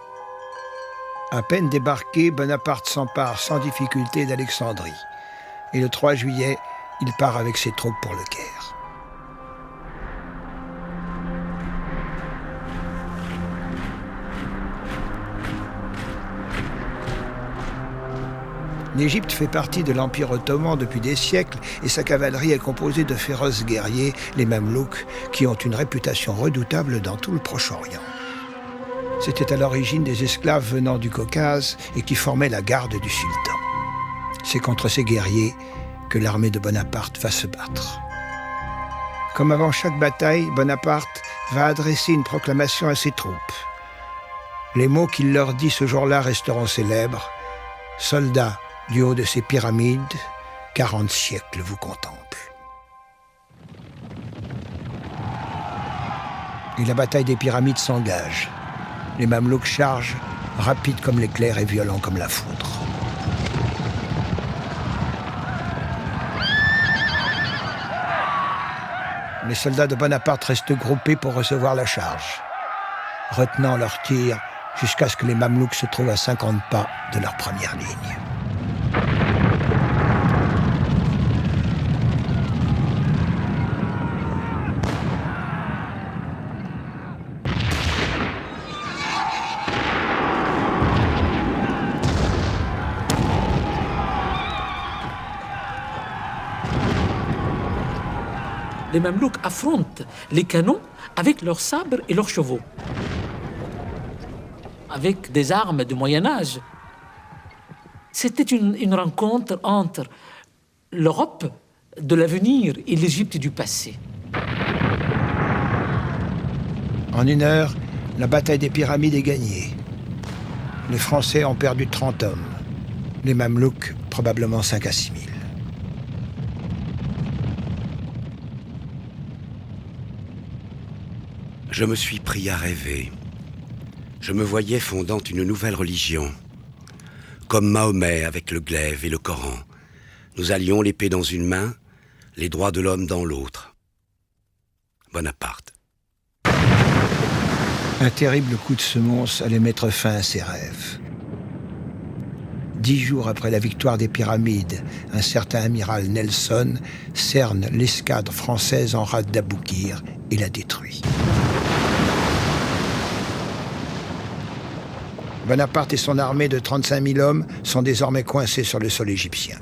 Speaker 1: À peine débarqué, Bonaparte s'empare sans difficulté d'Alexandrie. Et le 3 juillet, il part avec ses troupes pour le Caire. L'Égypte fait partie de l'Empire ottoman depuis des siècles et sa cavalerie est composée de féroces guerriers, les Mamelouks, qui ont une réputation redoutable dans tout le Proche-Orient. C'était à l'origine des esclaves venant du Caucase et qui formaient la garde du sultan. C'est contre ces guerriers que l'armée de Bonaparte va se battre. Comme avant chaque bataille, Bonaparte va adresser une proclamation à ses troupes. Les mots qu'il leur dit ce jour-là resteront célèbres. « Soldats, du haut de ces pyramides, 40 siècles vous contemplent. » Et la bataille des pyramides s'engage. Les Mamelouks chargent, rapides comme l'éclair et violents comme la foudre. Les soldats de Bonaparte restent groupés pour recevoir la charge, retenant leurs tirs jusqu'à ce que les Mamelouks se trouvent à 50 pas de leur première ligne.
Speaker 12: Les Mamelouks affrontent les canons avec leurs sabres et leurs chevaux, avec des armes du Moyen-Âge. C'était une rencontre entre l'Europe de l'avenir et l'Égypte du passé.
Speaker 1: En 1 heure, La bataille des pyramides est gagnée. Les Français ont perdu 30 hommes. Les Mamelouks, probablement 5 à 6 000.
Speaker 3: Je me suis pris à rêver. Je me voyais fondant une nouvelle religion. Comme Mahomet avec le glaive et le Coran. Nous allions l'épée dans une main, les droits de l'homme dans l'autre. Bonaparte.
Speaker 1: Un terrible coup de semonce allait mettre fin à ses rêves. 10 jours après la victoire des pyramides, un certain amiral Nelson cerne l'escadre française en rade d'Aboukir et la détruit. Bonaparte et son armée de 35 000 hommes sont désormais coincés sur le sol égyptien.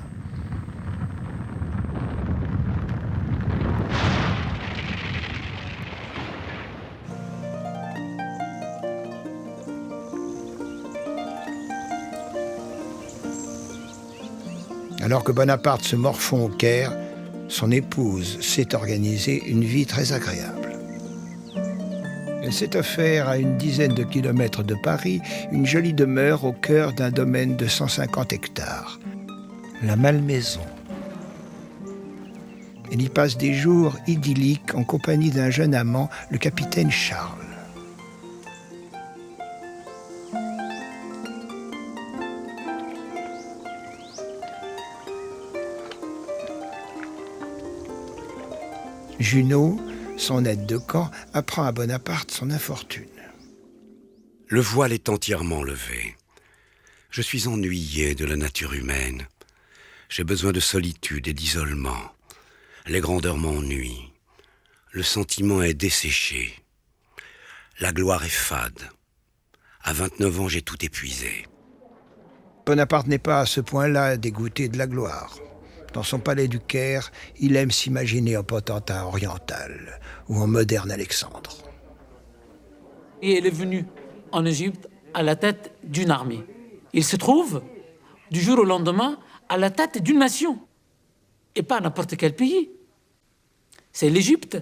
Speaker 1: Alors que Bonaparte se morfond au Caire, son épouse s'est organisée une vie très agréable. Elle s'est offert à une dizaine de kilomètres de Paris une jolie demeure au cœur d'un domaine de 150 hectares, la Malmaison. Elle y passe des jours idylliques en compagnie d'un jeune amant, le capitaine Charles. Junot, son aide de camp, apprend à Bonaparte son infortune.
Speaker 3: Le voile est entièrement levé. Je suis ennuyé de la nature humaine. J'ai besoin de solitude et d'isolement. Les grandeurs m'ennuient. Le sentiment est desséché. La gloire est fade. À 29 ans, j'ai tout épuisé.
Speaker 1: Bonaparte n'est pas à ce point-là dégoûté de la gloire. Dans son palais du Caire, il aime s'imaginer en potentat oriental ou en moderne Alexandre.
Speaker 12: Et il est venu en Égypte à la tête d'une armée. Il se trouve, du jour au lendemain, à la tête d'une nation. Et pas n'importe quel pays. C'est l'Égypte.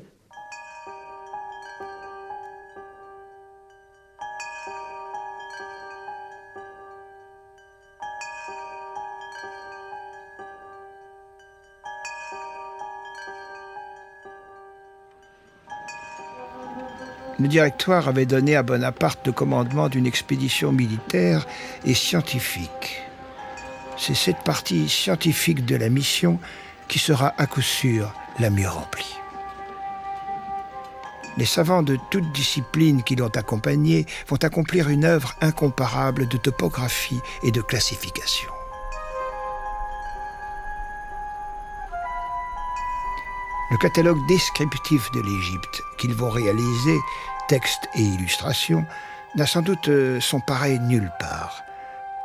Speaker 1: Le Directoire avait donné à Bonaparte le commandement d'une expédition militaire et scientifique. C'est cette partie scientifique de la mission qui sera à coup sûr la mieux remplie. Les savants de toutes disciplines qui l'ont accompagné vont accomplir une œuvre incomparable de topographie et de classification. Le catalogue descriptif de l'Égypte qu'ils vont réaliser, texte et illustration, n'a sans doute son pareil nulle part.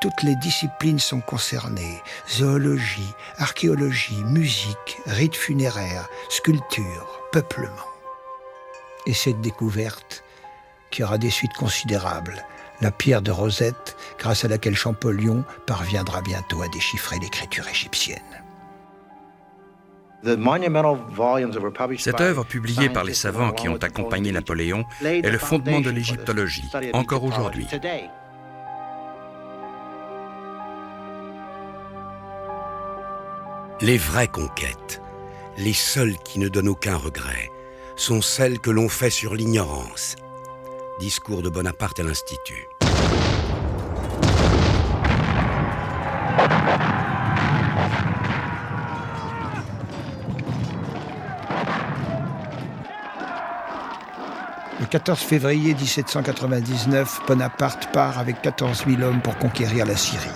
Speaker 1: Toutes les disciplines sont concernées, zoologie, archéologie, musique, rites funéraires, sculpture, peuplement. Et cette découverte, qui aura des suites considérables, la pierre de Rosette, grâce à laquelle Champollion parviendra bientôt à déchiffrer l'écriture égyptienne.
Speaker 7: Cette œuvre, publiée par les savants qui ont accompagné Napoléon, est le fondement de l'égyptologie, encore aujourd'hui.
Speaker 3: Les vraies conquêtes, les seules qui ne donnent aucun regret, sont celles que l'on fait sur l'ignorance. Discours de Bonaparte à l'Institut.
Speaker 1: Le 14 février 1799, Bonaparte part avec 14 000 hommes pour conquérir la Syrie.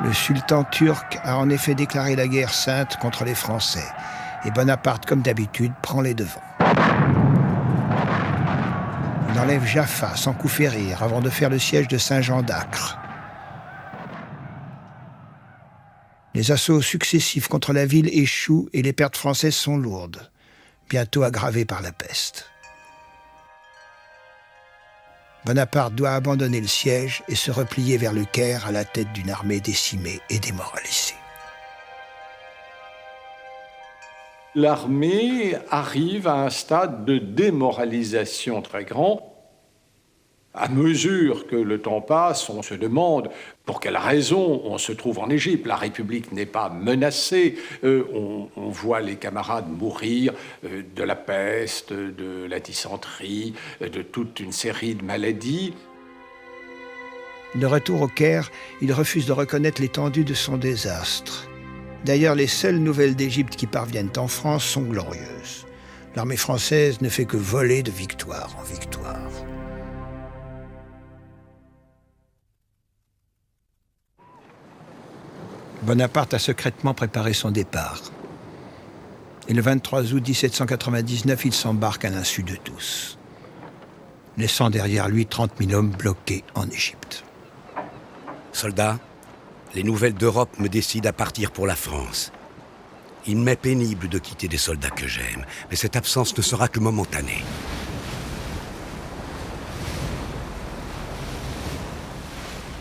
Speaker 1: Le sultan turc a en effet déclaré la guerre sainte contre les Français, et Bonaparte, comme d'habitude, prend les devants. Il enlève Jaffa sans coup férir avant de faire le siège de Saint-Jean d'Acre. Les assauts successifs contre la ville échouent et les pertes françaises sont lourdes, bientôt aggravées par la peste. Bonaparte doit abandonner le siège et se replier vers le Caire à la tête d'une armée décimée et démoralisée.
Speaker 4: L'armée arrive à un stade de démoralisation très grand. À mesure que le temps passe, on se demande pour quelle raison on se trouve en Égypte. La République n'est pas menacée. On voit les camarades mourir de la peste, de la dysenterie, de toute une série de maladies.
Speaker 1: De retour au Caire, il refuse de reconnaître l'étendue de son désastre. D'ailleurs, les seules nouvelles d'Égypte qui parviennent en France sont glorieuses. L'armée française ne fait que voler de victoire en victoire. Bonaparte a secrètement préparé son départ. Et le 23 août 1799, il s'embarque à l'insu de tous, laissant derrière lui 30 000 hommes bloqués en Égypte.
Speaker 3: Soldats, les nouvelles d'Europe me décident à partir pour la France. Il m'est pénible de quitter des soldats que j'aime, mais cette absence ne sera que momentanée.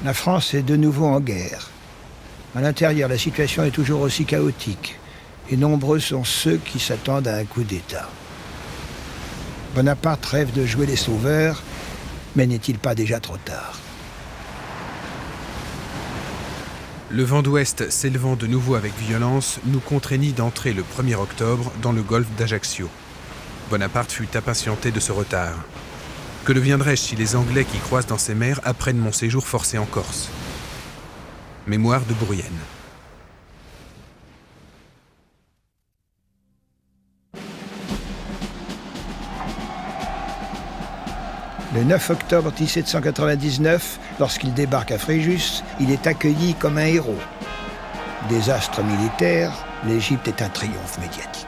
Speaker 1: La France est de nouveau en guerre. À l'intérieur, la situation est toujours aussi chaotique, et nombreux sont ceux qui s'attendent à un coup d'État. Bonaparte rêve de jouer les sauveurs, mais n'est-il pas déjà trop tard ?
Speaker 2: Le vent d'ouest s'élevant de nouveau avec violence nous contraignit d'entrer le 1er octobre dans le golfe d'Ajaccio. Bonaparte fut impatienté de ce retard. Que deviendrais-je si les Anglais qui croisent dans ces mers apprennent mon séjour forcé en Corse ? Mémoire de Bourrienne.
Speaker 1: Le 9 octobre 1799, lorsqu'il débarque à Fréjus, il est accueilli comme un héros. Désastre militaire, l'Égypte est un triomphe médiatique.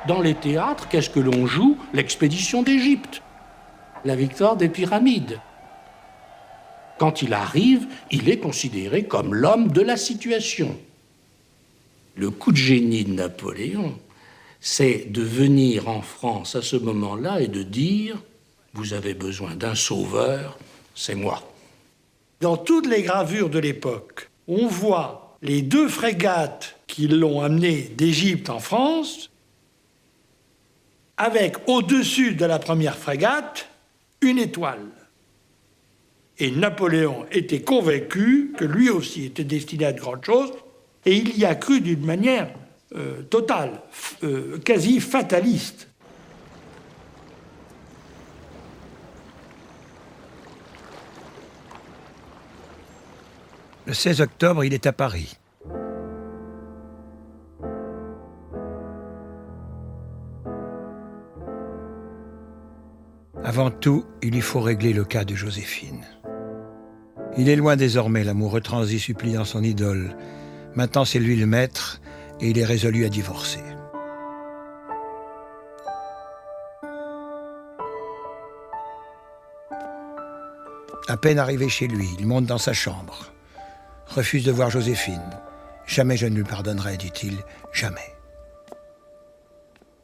Speaker 5: Dans les théâtres, qu'est-ce que l'on joue ? L'expédition d'Égypte, la victoire des pyramides. Quand il arrive, il est considéré comme l'homme de la situation. Le coup de génie de Napoléon, c'est de venir en France à ce moment-là et de dire « Vous avez besoin d'un sauveur, c'est moi ». Dans toutes les gravures de l'époque, on voit les 2 frégates qui l'ont amené d'Égypte en France, avec au-dessus de la première frégate, une étoile. Et Napoléon était convaincu que lui aussi était destiné à de grandes choses, et il y a cru d'une manière totale, quasi fataliste.
Speaker 1: Le 16 octobre, il est à Paris. Avant tout, il lui faut régler le cas de Joséphine. Il est loin désormais, l'amoureux transi suppliant son idole. Maintenant, c'est lui le maître, et il est résolu à divorcer. À peine arrivé chez lui, il monte dans sa chambre. Refuse de voir Joséphine. « Jamais je ne lui pardonnerai, dit-il, jamais. »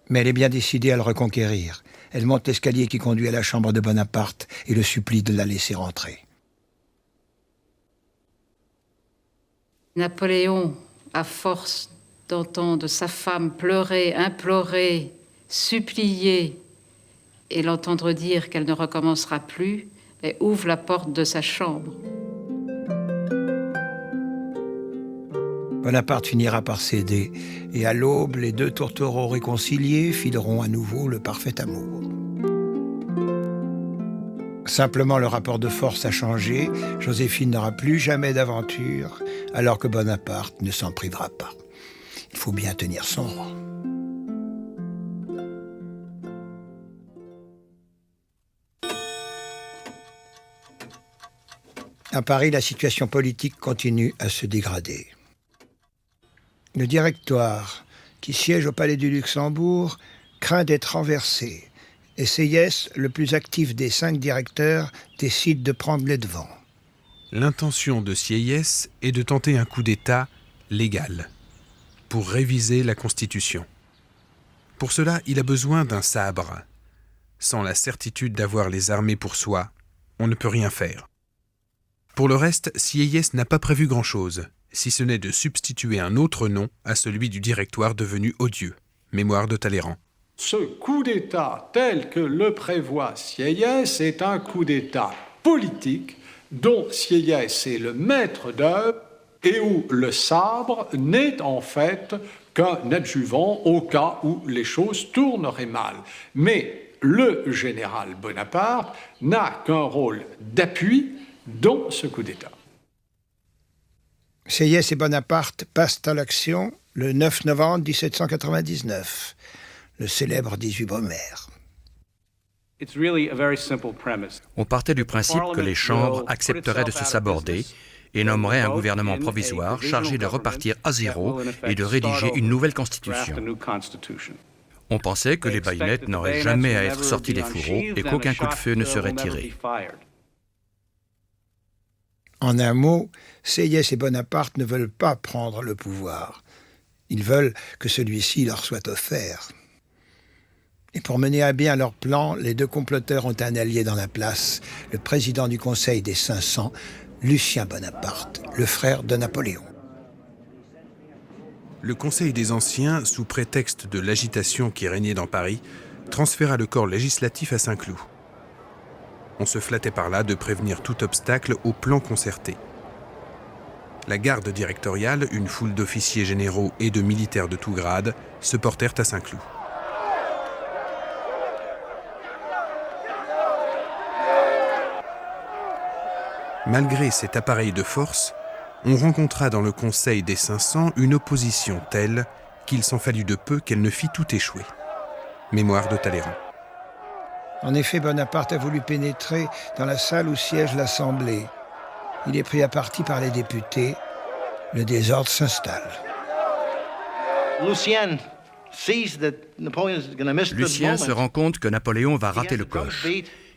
Speaker 1: Mais elle est bien décidée à le reconquérir. Elle monte l'escalier qui conduit à la chambre de Bonaparte et le supplie de la laisser rentrer.
Speaker 13: Napoléon, à force d'entendre sa femme pleurer, implorer, supplier, et l'entendre dire qu'elle ne recommencera plus, et ouvre la porte de sa chambre.
Speaker 1: Bonaparte finira par céder, et à l'aube, les 2 tourtereaux réconciliés fileront à nouveau le parfait amour. Simplement, le rapport de force a changé. Joséphine n'aura plus jamais d'aventure, alors que Bonaparte ne s'en privera pas. Il faut bien tenir son rang. À Paris, la situation politique continue à se dégrader. Le Directoire, qui siège au Palais du Luxembourg, craint d'être renversé. Et Sieyès, le plus actif des 5 directeurs, décide de prendre les devants.
Speaker 2: L'intention de Sieyès est de tenter un coup d'État légal pour réviser la Constitution. Pour cela, il a besoin d'un sabre. Sans la certitude d'avoir les armées pour soi, on ne peut rien faire. Pour le reste, Sieyès n'a pas prévu grand-chose, si ce n'est de substituer un autre nom à celui du Directoire devenu odieux, Mémoire de Talleyrand.
Speaker 4: Ce coup d'État tel que le prévoit Sieyès est un coup d'État politique dont Sieyès est le maître d'œuvre et où le sabre n'est en fait qu'un adjuvant au cas où les choses tourneraient mal. Mais le général Bonaparte n'a qu'un rôle d'appui dans ce coup d'État.
Speaker 1: Sieyès et Bonaparte passent à l'action le 9 novembre 1799, le célèbre 18 Brumaire.
Speaker 7: On partait du principe que les chambres accepteraient de se saborder et nommeraient un gouvernement provisoire chargé de repartir à zéro et de rédiger une nouvelle constitution. On pensait que les baïonnettes n'auraient jamais à être sorties des fourreaux et qu'aucun coup de feu ne serait tiré.
Speaker 1: En un mot, Sieyès et Bonaparte ne veulent pas prendre le pouvoir. Ils veulent que celui-ci leur soit offert. Et pour mener à bien leur plan, les deux comploteurs ont un allié dans la place, le président du Conseil des 500, Lucien Bonaparte, le frère de Napoléon.
Speaker 2: Le Conseil des Anciens, sous prétexte de l'agitation qui régnait dans Paris, transféra le corps législatif à Saint-Cloud. On se flattait par là de prévenir tout obstacle au plan concerté. La garde directoriale, une foule d'officiers généraux et de militaires de tout grade, se portèrent à Saint-Cloud. Malgré cet appareil de force, on rencontra dans le Conseil des 500 une opposition telle qu'il s'en fallut de peu qu'elle ne fit tout échouer. Mémoire de Talleyrand.
Speaker 1: En effet, Bonaparte a voulu pénétrer dans la salle où siège l'Assemblée. Il est pris à partie par les députés. Le désordre s'installe.
Speaker 7: Lucien se rend compte que Napoléon va rater le coche.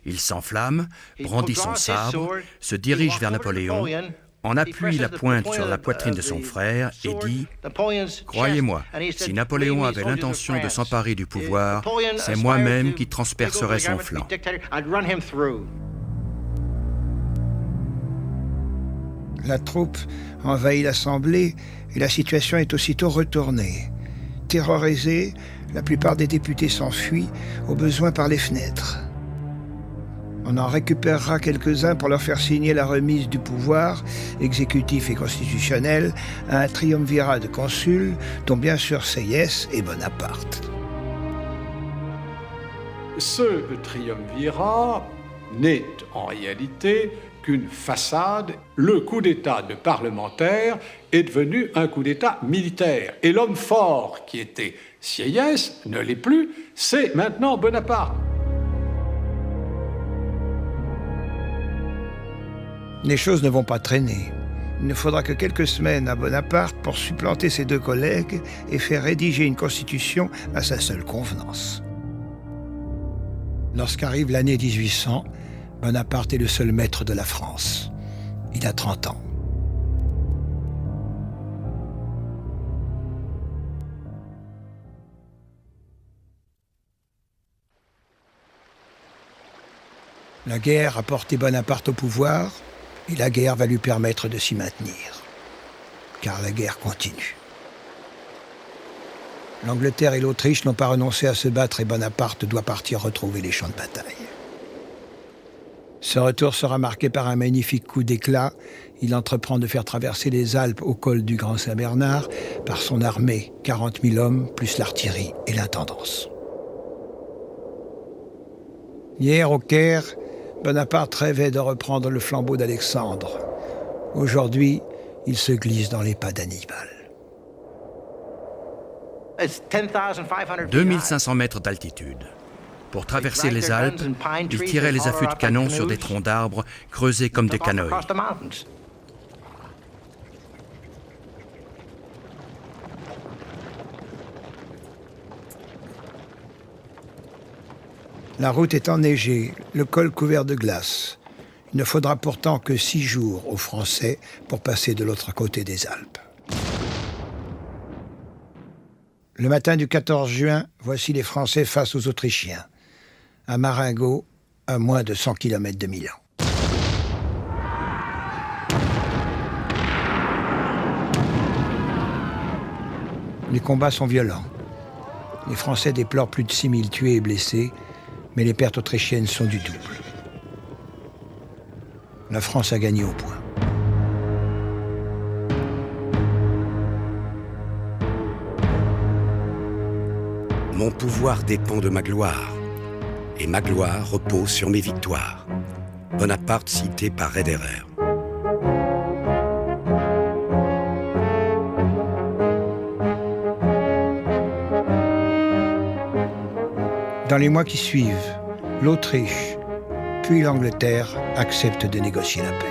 Speaker 7: Il s'enflamme, brandit son sabre, se dirige vers Napoléon, en appuie la pointe sur la poitrine de son frère et dit « Croyez-moi, si Napoléon avait l'intention de s'emparer du pouvoir, c'est moi-même qui transpercerai son flanc. »
Speaker 1: La troupe envahit l'Assemblée et la situation est aussitôt retournée. Terrorisés, la plupart des députés s'enfuient, au besoin par les fenêtres. On en récupérera quelques-uns pour leur faire signer la remise du pouvoir, exécutif et constitutionnel, à un triumvirat de consuls, dont bien sûr Sieyès et Bonaparte.
Speaker 4: Ce triumvirat n'est en réalité qu'une façade. Le coup d'État de parlementaire est devenu un coup d'État militaire. Et l'homme fort qui était Sieyès ne l'est plus, c'est maintenant Bonaparte.
Speaker 1: Les choses ne vont pas traîner. Il ne faudra que quelques semaines à Bonaparte pour supplanter ses deux collègues et faire rédiger une constitution à sa seule convenance. Lorsqu'arrive l'année 1800, Bonaparte est le seul maître de la France. Il a 30 ans. La guerre a porté Bonaparte au pouvoir, et la guerre va lui permettre de s'y maintenir. Car la guerre continue. L'Angleterre et l'Autriche n'ont pas renoncé à se battre et Bonaparte doit partir retrouver les champs de bataille. Ce retour sera marqué par un magnifique coup d'éclat. Il entreprend de faire traverser les Alpes au col du Grand Saint-Bernard par son armée, 40 000 hommes, plus l'artillerie et l'intendance. Hier, au Caire, Bonaparte rêvait de reprendre le flambeau d'Alexandre. Aujourd'hui, il se glisse dans les pas d'Hannibal.
Speaker 7: 2500 mètres d'altitude. Pour traverser les Alpes, il tirait les affûts de canon sur des troncs d'arbres creusés comme des canoës.
Speaker 1: La route est enneigée, le col couvert de glace. Il ne faudra pourtant que 6 jours aux Français pour passer de l'autre côté des Alpes. Le matin du 14 juin, voici les Français face aux Autrichiens. À Marengo, à moins de 100 km de Milan. Les combats sont violents. Les Français déplorent plus de 6000 tués et blessés, mais les pertes autrichiennes sont du double. La France a gagné au point.
Speaker 3: Mon pouvoir dépend de ma gloire, et ma gloire repose sur mes victoires. Bonaparte cité par Roederer.
Speaker 1: Dans les mois qui suivent, l'Autriche, puis l'Angleterre acceptent de négocier la paix.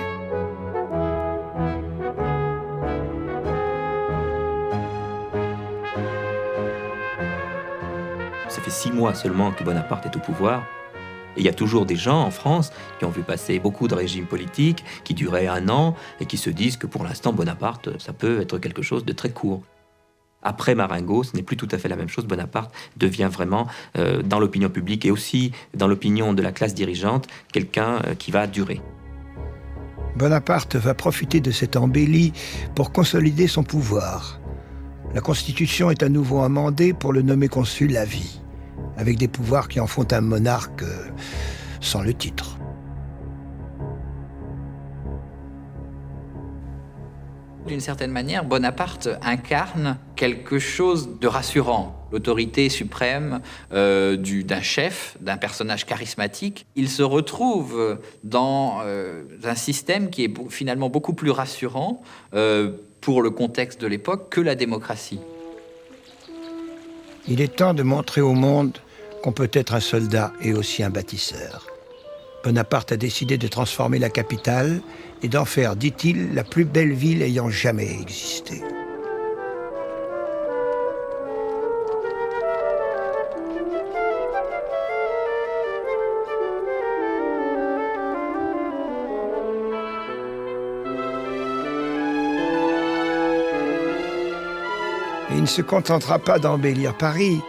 Speaker 10: Ça fait 6 mois seulement que Bonaparte est au pouvoir. Et il y a toujours des gens en France qui ont vu passer beaucoup de régimes politiques qui duraient 1 an et qui se disent que pour l'instant, Bonaparte, ça peut être quelque chose de très court. Après Marengo, ce n'est plus tout à fait la même chose. Bonaparte devient vraiment, dans l'opinion publique et aussi dans l'opinion de la classe dirigeante, quelqu'un qui va durer.
Speaker 1: Bonaparte va profiter de cette embellie pour consolider son pouvoir. La Constitution est à nouveau amendée pour le nommer consul à vie, avec des pouvoirs qui en font un monarque sans le titre.
Speaker 8: D'une certaine manière, Bonaparte incarne quelque chose de rassurant. L'autorité suprême d'un chef, d'un personnage charismatique. Il se retrouve dans un système qui est finalement beaucoup plus rassurant pour le contexte de l'époque que la démocratie.
Speaker 1: Il est temps de montrer au monde qu'on peut être un soldat et aussi un bâtisseur. Bonaparte a décidé de transformer la capitale et d'en faire, dit-il, la plus belle ville ayant jamais existé. Et il ne se contentera pas d'embellir Paris.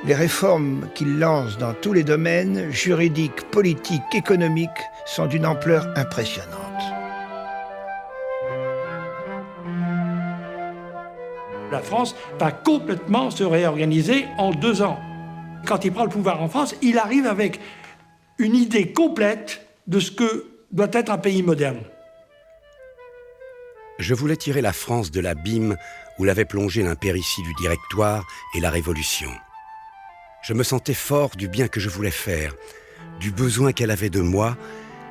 Speaker 1: Les réformes qu'il lance dans tous les domaines, juridiques, politiques, économiques, sont d'une ampleur impressionnante.
Speaker 5: La France va complètement se réorganiser en 2 ans. Quand il prend le pouvoir en France, il arrive avec une idée complète de ce que doit être un pays moderne.
Speaker 3: Je voulais tirer la France de l'abîme où l'avait plongé l'impéritie du Directoire et la Révolution. Je me sentais fort du bien que je voulais faire, du besoin qu'elle avait de moi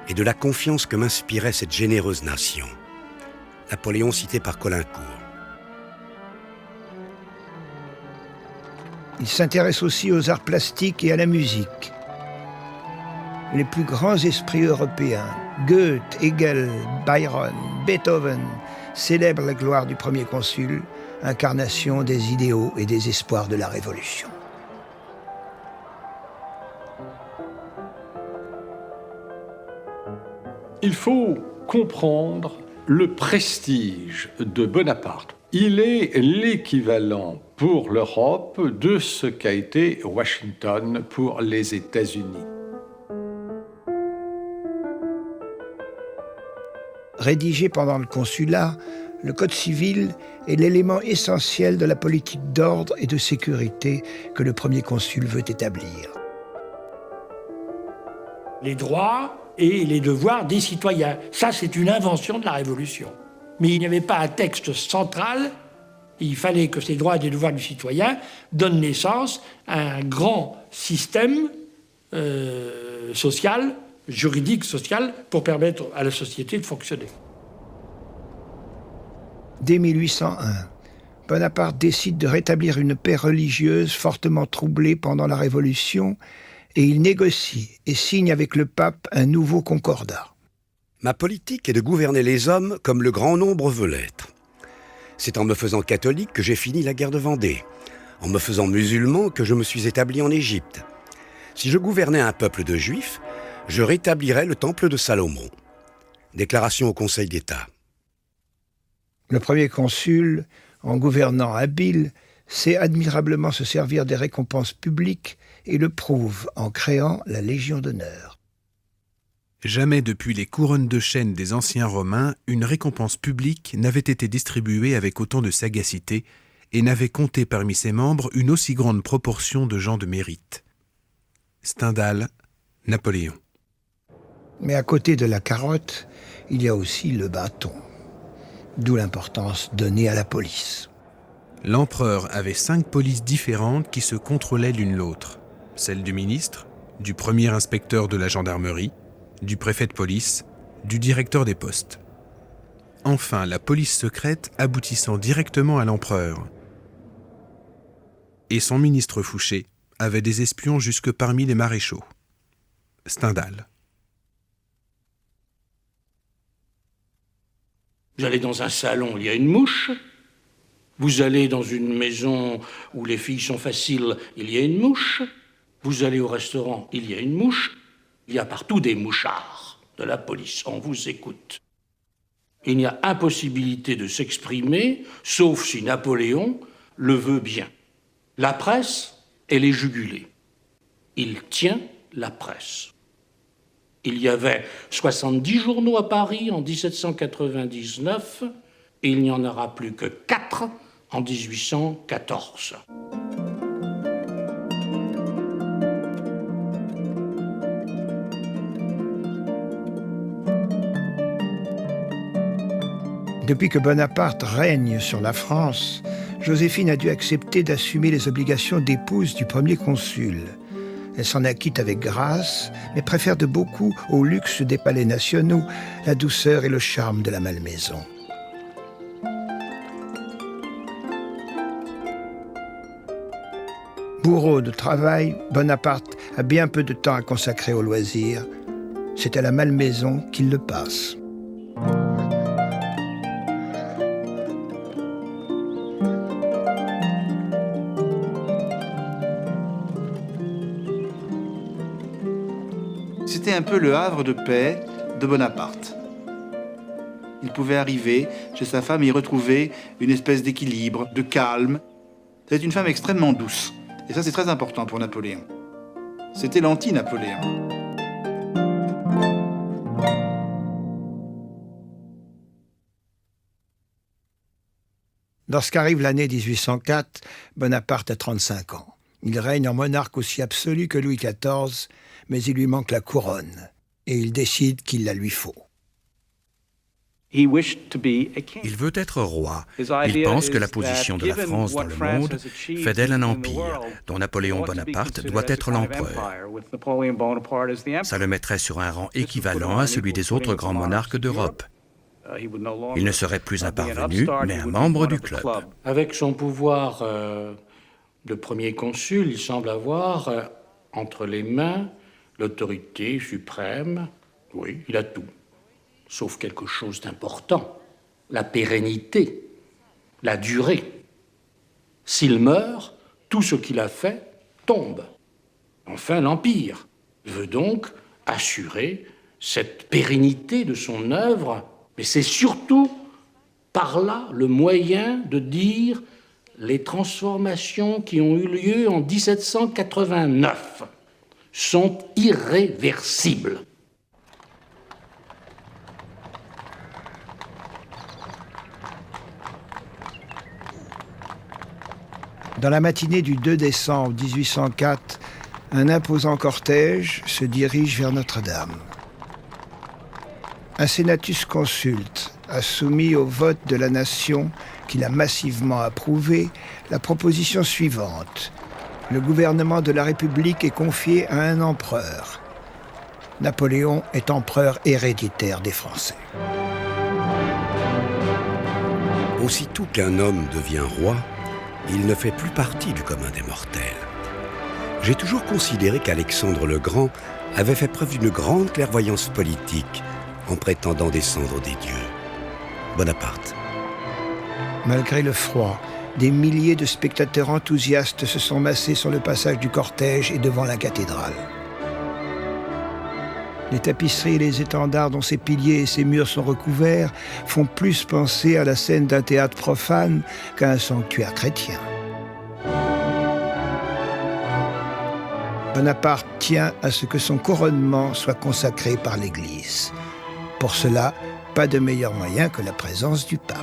Speaker 3: et de la confiance que m'inspirait cette généreuse nation. Napoléon cité par Caulaincourt.
Speaker 1: Il s'intéresse aussi aux arts plastiques et à la musique. Les plus grands esprits européens, Goethe, Hegel, Byron, Beethoven, célèbrent la gloire du premier consul, incarnation des idéaux et des espoirs de la Révolution.
Speaker 4: Il faut comprendre le prestige de Bonaparte. Il est l'équivalent pour l'Europe de ce qu'a été Washington pour les États-Unis.
Speaker 1: Rédigé pendant le consulat, le Code civil est l'élément essentiel de la politique d'ordre et de sécurité que le premier consul veut établir.
Speaker 5: Les droits et les devoirs des citoyens. Ça, c'est une invention de la Révolution. Mais il n'y avait pas un texte central. Il fallait que ces droits et les devoirs du citoyen donnent naissance à un grand système social, juridique, social, pour permettre à la société de fonctionner.
Speaker 1: Dès 1801, Bonaparte décide de rétablir une paix religieuse fortement troublée pendant la Révolution et il négocie et signe avec le pape un nouveau concordat.
Speaker 3: Ma politique est de gouverner les hommes comme le grand nombre veut l'être. C'est en me faisant catholique que j'ai fini la guerre de Vendée, en me faisant musulman que je me suis établi en Égypte. Si je gouvernais un peuple de juifs, je rétablirais le temple de Salomon. Déclaration au Conseil d'État.
Speaker 1: Le premier consul, en gouvernant habile, sait admirablement se servir des récompenses publiques et le prouve en créant la Légion d'honneur.
Speaker 2: Jamais depuis les couronnes de chêne des anciens Romains, une récompense publique n'avait été distribuée avec autant de sagacité et n'avait compté parmi ses membres une aussi grande proportion de gens de mérite. Stendhal, Napoléon.
Speaker 1: Mais à côté de la carotte, il y a aussi le bâton. D'où l'importance donnée à la police.
Speaker 2: L'empereur avait 5 polices différentes qui se contrôlaient l'une l'autre. Celle du ministre, du premier inspecteur de la gendarmerie, du préfet de police, du directeur des postes. Enfin, la police secrète aboutissant directement à l'empereur. Et son ministre Fouché avait des espions jusque parmi les maréchaux. Stendhal.
Speaker 5: Vous allez dans un salon, il y a une mouche. Vous allez dans une maison où les filles sont faciles, il y a une mouche. Vous allez au restaurant, il y a une mouche. Il y a partout des mouchards de la police. On vous écoute. Il n'y a impossibilité de s'exprimer, sauf si Napoléon le veut bien. La presse, elle est jugulée. Il tient la presse. Il y avait 70 journaux à Paris en 1799 et il n'y en aura plus que 4 en 1814.
Speaker 1: Depuis que Bonaparte règne sur la France, Joséphine a dû accepter d'assumer les obligations d'épouse du premier consul. Elle s'en acquitte avec grâce, mais préfère de beaucoup au luxe des palais nationaux, la douceur et le charme de la malmaison. Bourreau de travail, Bonaparte a bien peu de temps à consacrer aux loisirs. C'est à la malmaison qu'il le passe.
Speaker 14: C'était un peu le havre de paix de Bonaparte. Il pouvait arriver chez sa femme et y retrouver une espèce d'équilibre, de calme. C'était une femme extrêmement douce. Et ça, c'est très important pour Napoléon. C'était l'anti-Napoléon.
Speaker 1: Lorsqu'arrive l'année 1804, Bonaparte a 35 ans. Il règne en monarque aussi absolu que Louis XIV, mais il lui manque la couronne, et il décide qu'il la lui faut.
Speaker 7: Il veut être roi. Il pense que la position de la France dans le monde fait d'elle un empire, dont Napoléon Bonaparte doit être l'empereur. Ça le mettrait sur un rang équivalent à celui des autres grands monarques d'Europe. Il ne serait plus un parvenu, mais un membre du club.
Speaker 5: Avec son pouvoir de premier consul, il semble avoir entre les mains l'autorité suprême. Oui, il a tout. Sauf quelque chose d'important, la pérennité, la durée. S'il meurt, tout ce qu'il a fait tombe. Enfin, l'Empire veut donc assurer cette pérennité de son œuvre, mais c'est surtout par là le moyen de dire les transformations qui ont eu lieu en 1789 sont irréversibles.
Speaker 1: Dans la matinée du 2 décembre 1804, un imposant cortège se dirige vers Notre-Dame. Un sénatus consulte a soumis au vote de la nation, qu'il a massivement approuvé, la proposition suivante. Le gouvernement de la République est confié à un empereur. Napoléon est empereur héréditaire des Français.
Speaker 3: Aussitôt qu'un homme devient roi, il ne fait plus partie du commun des mortels. J'ai toujours considéré qu'Alexandre le Grand avait fait preuve d'une grande clairvoyance politique en prétendant descendre des dieux. Bonaparte.
Speaker 1: Malgré le froid, des milliers de spectateurs enthousiastes se sont massés sur le passage du cortège et devant la cathédrale. Les tapisseries et les étendards dont ses piliers et ses murs sont recouverts font plus penser à la scène d'un théâtre profane qu'à un sanctuaire chrétien. Bonaparte tient à ce que son couronnement soit consacré par l'Église. Pour cela, pas de meilleur moyen que la présence du pape.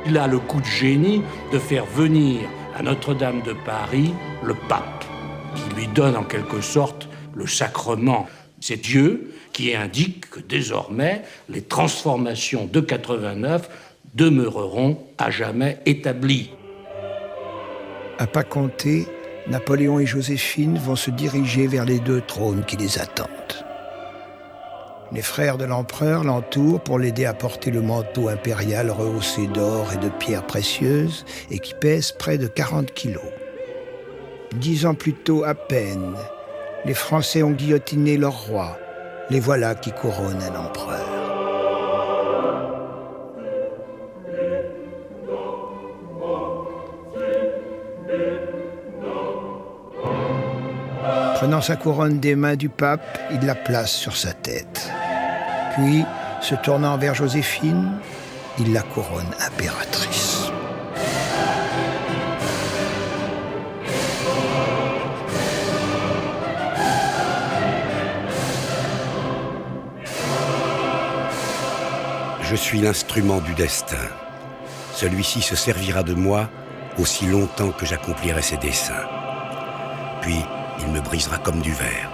Speaker 5: Il a le coup de génie de faire venir à Notre-Dame de Paris le pape, qui lui donne en quelque sorte le sacrement. C'est Dieu qui indique que désormais, les transformations de 89 demeureront à jamais établies.
Speaker 1: À pas compter, Napoléon et Joséphine vont se diriger vers les 2 trônes qui les attendent. Les frères de l'empereur l'entourent pour l'aider à porter le manteau impérial rehaussé d'or et de pierres précieuses et qui pèse près de 40 kilos. 10 ans plus tôt à peine, les Français ont guillotiné leur roi. Les voilà qui couronnent un empereur. Prenant sa couronne des mains du pape, il la place sur sa tête. Puis, se tournant vers Joséphine, il la couronne impératrice.
Speaker 3: Je suis l'instrument du destin. Celui-ci se servira de moi aussi longtemps que j'accomplirai ses desseins. Puis, il me brisera comme du verre.